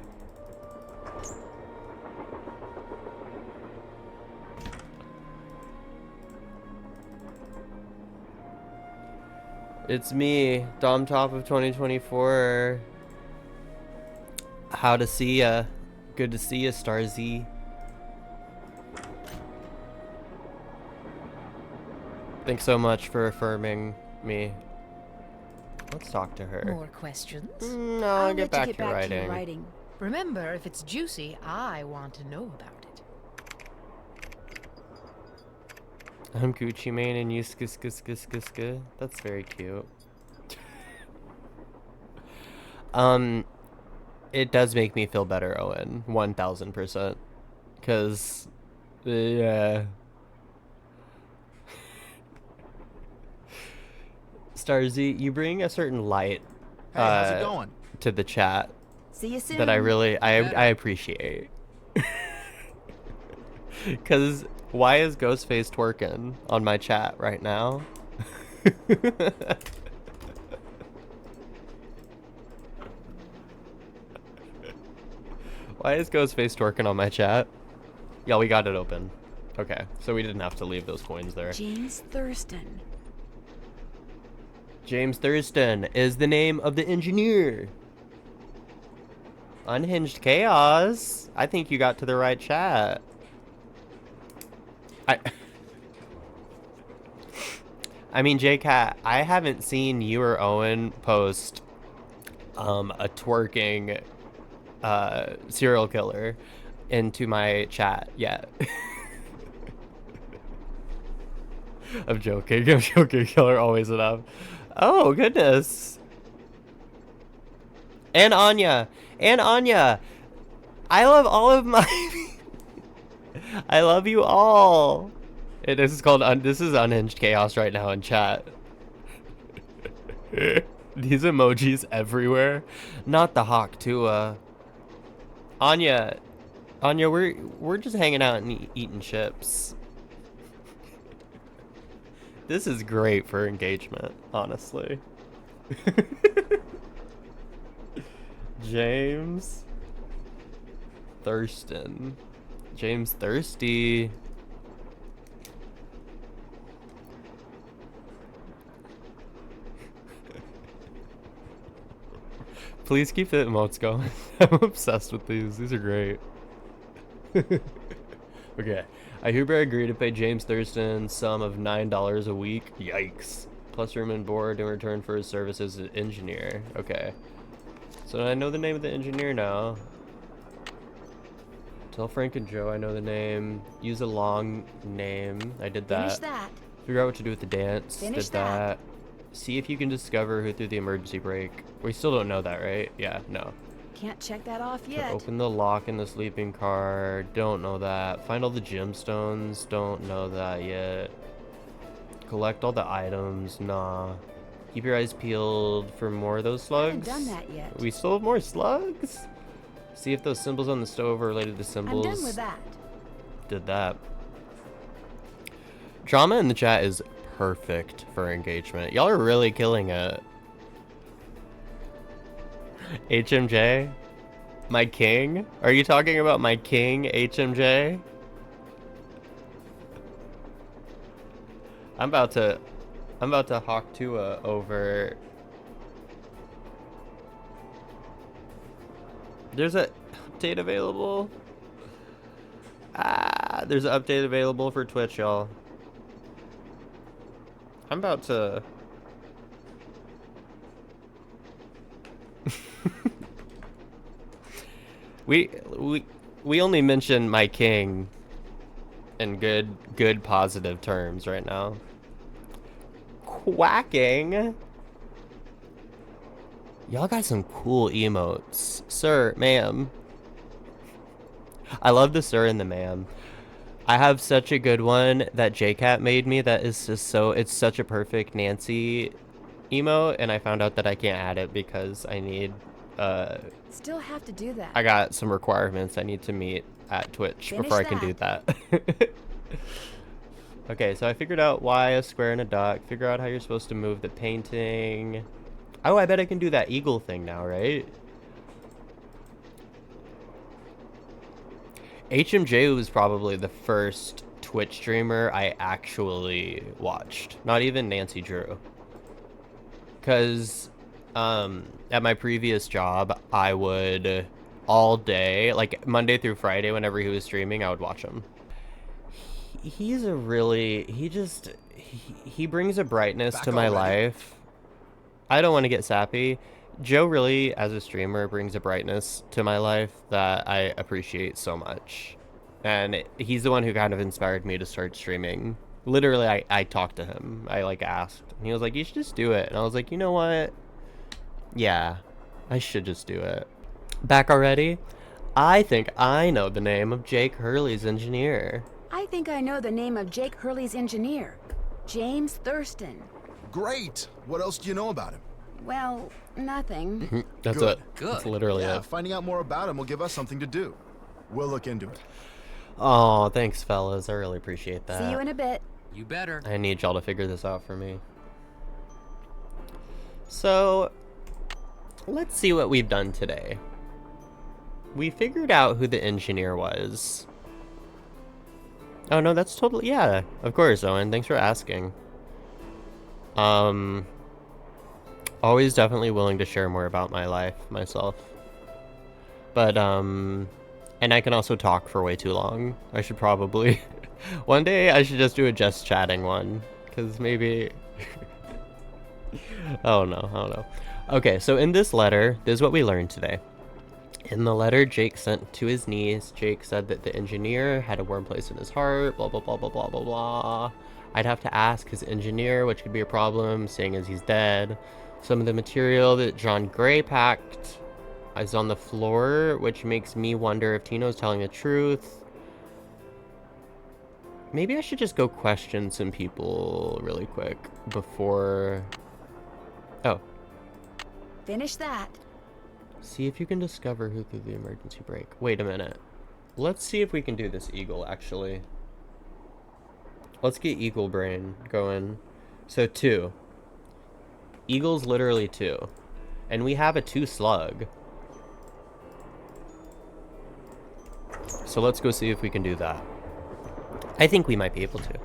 It's me, Dom Top of 2024. How to see ya? Good to see ya, Star Z. Thanks so much for affirming me. Let's talk to her. More questions? No, I'll get let back you get to back to writing. your writing. Remember, if it's juicy, I want to know about it. I'm Gucci Mane and you sk. That's very cute. It does make me feel better, Owen. 1000%. Cause, yeah. Starzy, you bring a certain light. Hey, how's it going? To the chat See you soon. that I really I appreciate. Cause why is Ghostface twerking on my chat right now? Why is Ghostface twerking on my chat? Yeah, we got it open. Okay, so we didn't have to leave those coins there. James Thurston. James Thurston is the name of the engineer. Unhinged Chaos. I think you got to the right chat. I mean, JCat, I haven't seen you or Owen post a twerking serial killer into my chat yet. I'm joking. Killer always enough. Oh, goodness. And Anya. I love all of my... I love you all. This is called... this is Unhinged Chaos right now in chat. These emojis everywhere. Not the hawk, too. Anya, we're just hanging out and eating chips. This is great for engagement, honestly. James Thurston. James Thirsty. Please keep the emotes going. I'm obsessed with these. These are great. Okay. I hereby agree to pay James Thurston sum of $9 a week. Yikes. Plus room and board in return for his service as an engineer. Okay. So I know the name of the engineer now. Tell Frank and Joe I know the name. Use a long name. I did that. Finish that. Figure out what to do with the dance. Finish did that. See if you can discover who threw the emergency brake. We still don't know that, right? Yeah, no. Can't check that off Could yet. open the lock in the sleeping car. Don't know that. Find all the gemstones. Don't know that yet. Collect all the items. Nah. Keep your eyes peeled for more of those slugs. Haven't done that yet. We still have more slugs? See if those symbols on the stove are related to symbols. I'm done with that. Did that. Drama in the chat is perfect for engagement. Y'all are really killing it. HMJ? My king? Are you talking about my king, HMJ? I'm about to hawk Tua over. There's a update available. There's an update available for Twitch, y'all. I'm about to. we only mention my king in good positive terms right now. Quacking. Y'all got some cool emotes. Sir, ma'am. I love the sir and the ma'am. I have such a good one that JCat made me that is just so, it's such a perfect Nancy emote, and I found out that I can't add it because I need, Still have to do that. I got some requirements I need to meet at Twitch Finish before I can do that. Okay, so I figured out why a square and a dot. Figure out how you're supposed to move the painting. Oh, I bet I can do that eagle thing now, right? HMJ was probably the first Twitch streamer I actually watched. Not even nancydrew. Because at my previous job, I would all day, like Monday through Friday, whenever he was streaming, I would watch him. He's a really, he brings a brightness to my life. I don't want to get sappy. Joe really, as a streamer, brings a brightness to my life that I appreciate so much. And he's the one who kind of inspired me to start streaming. Literally, I talked to him. I like asked. And he was like, you should just do it. And I was like, you know what? Yeah, I should just do it. Back already? I think I know the name of Jake Hurley's engineer. I think I know the name of Jake Hurley's engineer. James Thurston. Great! What else do you know about him? Well, nothing. That's Good. it. Good. That's literally Yeah, it. finding out more about him will give us something to do. We'll look into it. Oh, thanks, fellas. I really appreciate that. See you in a bit. You better. I need y'all to figure this out for me. So, let's see what we've done today. We figured out who the engineer was. Oh, no, that's totally... Yeah, of course, Owen. Thanks for asking. Always definitely willing to share more about my life, myself. But, and I can also talk for way too long. I should probably... One day, I should just do a just chatting one. Because maybe... Oh, no, I don't know. Okay, so in this letter, this is what we learned today. In the letter Jake sent to his niece, Jake said that the engineer had a warm place in his heart, blah, blah, blah, blah, blah, blah, blah. I'd have to ask his engineer, which could be a problem, seeing as he's dead. Some of the material that John Gray packed is on the floor, which makes me wonder if Tino's telling the truth. Maybe I should just go question some people really quick before... Oh. Finish that. See if you can discover who threw the emergency brake. Wait a minute. Let's see if we can do this eagle, actually. Let's get eagle brain going. So 2. Eagle's literally 2. And we have a 2 slug. So let's go see if we can do that. I think we might be able to.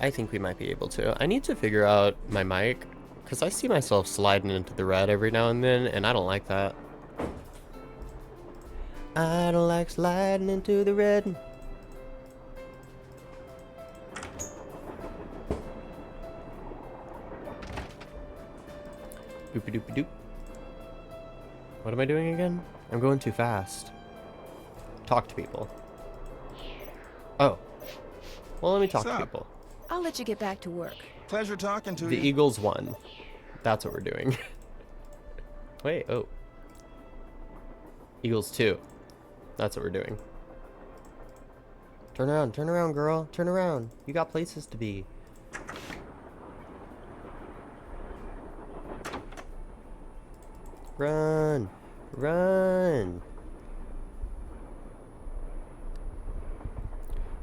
I need to figure out my mic. Because I see myself sliding into the red every now and then, and I don't like that. I don't like sliding into the red. Doopy doopy doop. What am I doing again? I'm going too fast. Talk to people. Oh. Well, let me talk to people. I'll let you get back to work. Pleasure talking to The you. Eagles won. That's what we're doing. Wait, oh. Eagles 2. That's what we're doing. Turn around, girl. Turn around. You got places to be. Run. Run.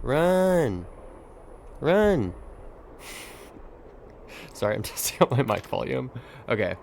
Run. Run. Sorry, I'm testing out my mic volume. Okay.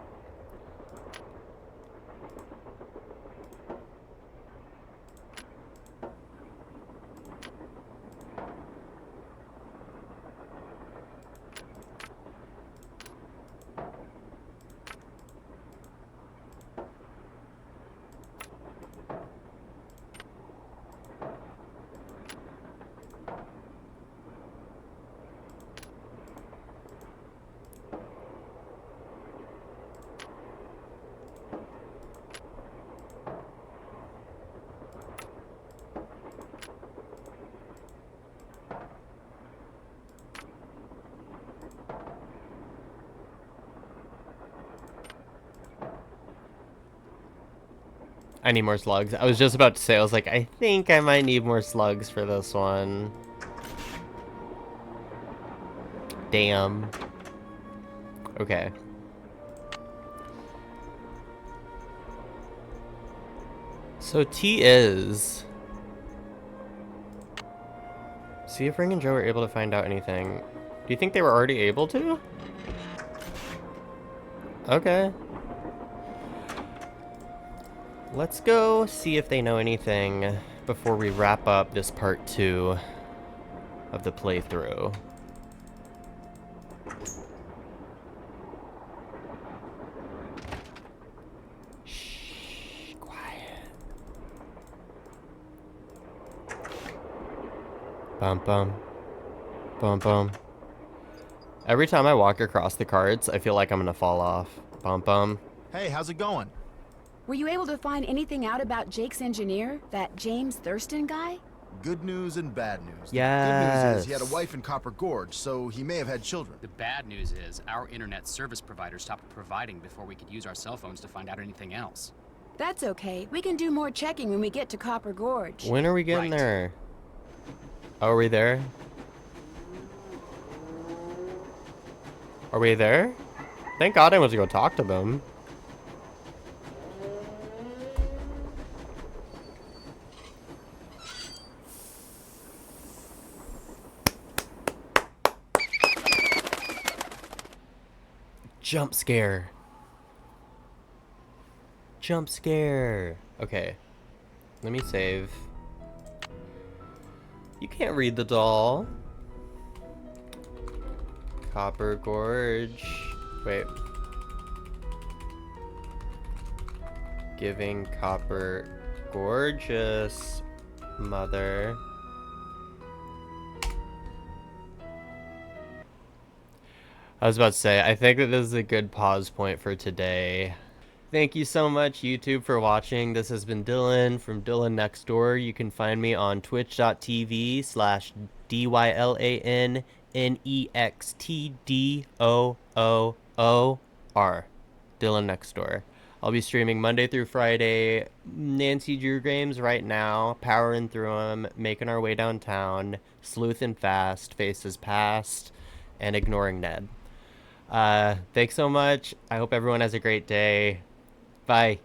I need more slugs. I was just about to say, I was like, I think I might need more slugs for this one. Damn. Okay. So T is... See if Ring and Joe were able to find out anything. Do you think they were already able to? Okay. Let's go see if they know anything before we wrap up this part 2 of the playthrough. Shh, quiet. Bum bum. Bum bum. Every time I walk across the cards, I feel like I'm gonna fall off. Bum bum. Hey, how's it going? Were you able to find anything out about Jake's engineer, that James Thurston guy? Good news and bad news. The Yes. good news is he had a wife in Copper Gorge, so he may have had children. The bad news is our internet service provider stopped providing before we could use our cell phones to find out anything else. That's okay. We can do more checking when we get to Copper Gorge. When are we getting Right. there? Oh, are we there? Are we there? Thank God I went to go talk to them. Jump scare. Jump scare. Okay. Let me save. You can't read the doll. Copper Gorge. Wait. Giving Copper Gorgeous Mother. I was about to say, I think that this is a good pause point for today. Thank you so much, YouTube, for watching. This has been Dylan from DylanNextDoor. You can find me on twitch.tv/DylanNextDoor. DylanNextDoor. I'll be streaming Monday through Friday Nancy Drew games right now, powering through them, making our way downtown, sleuthing fast, faces past, and ignoring Ned. Thanks so much. I hope everyone has a great day. Bye.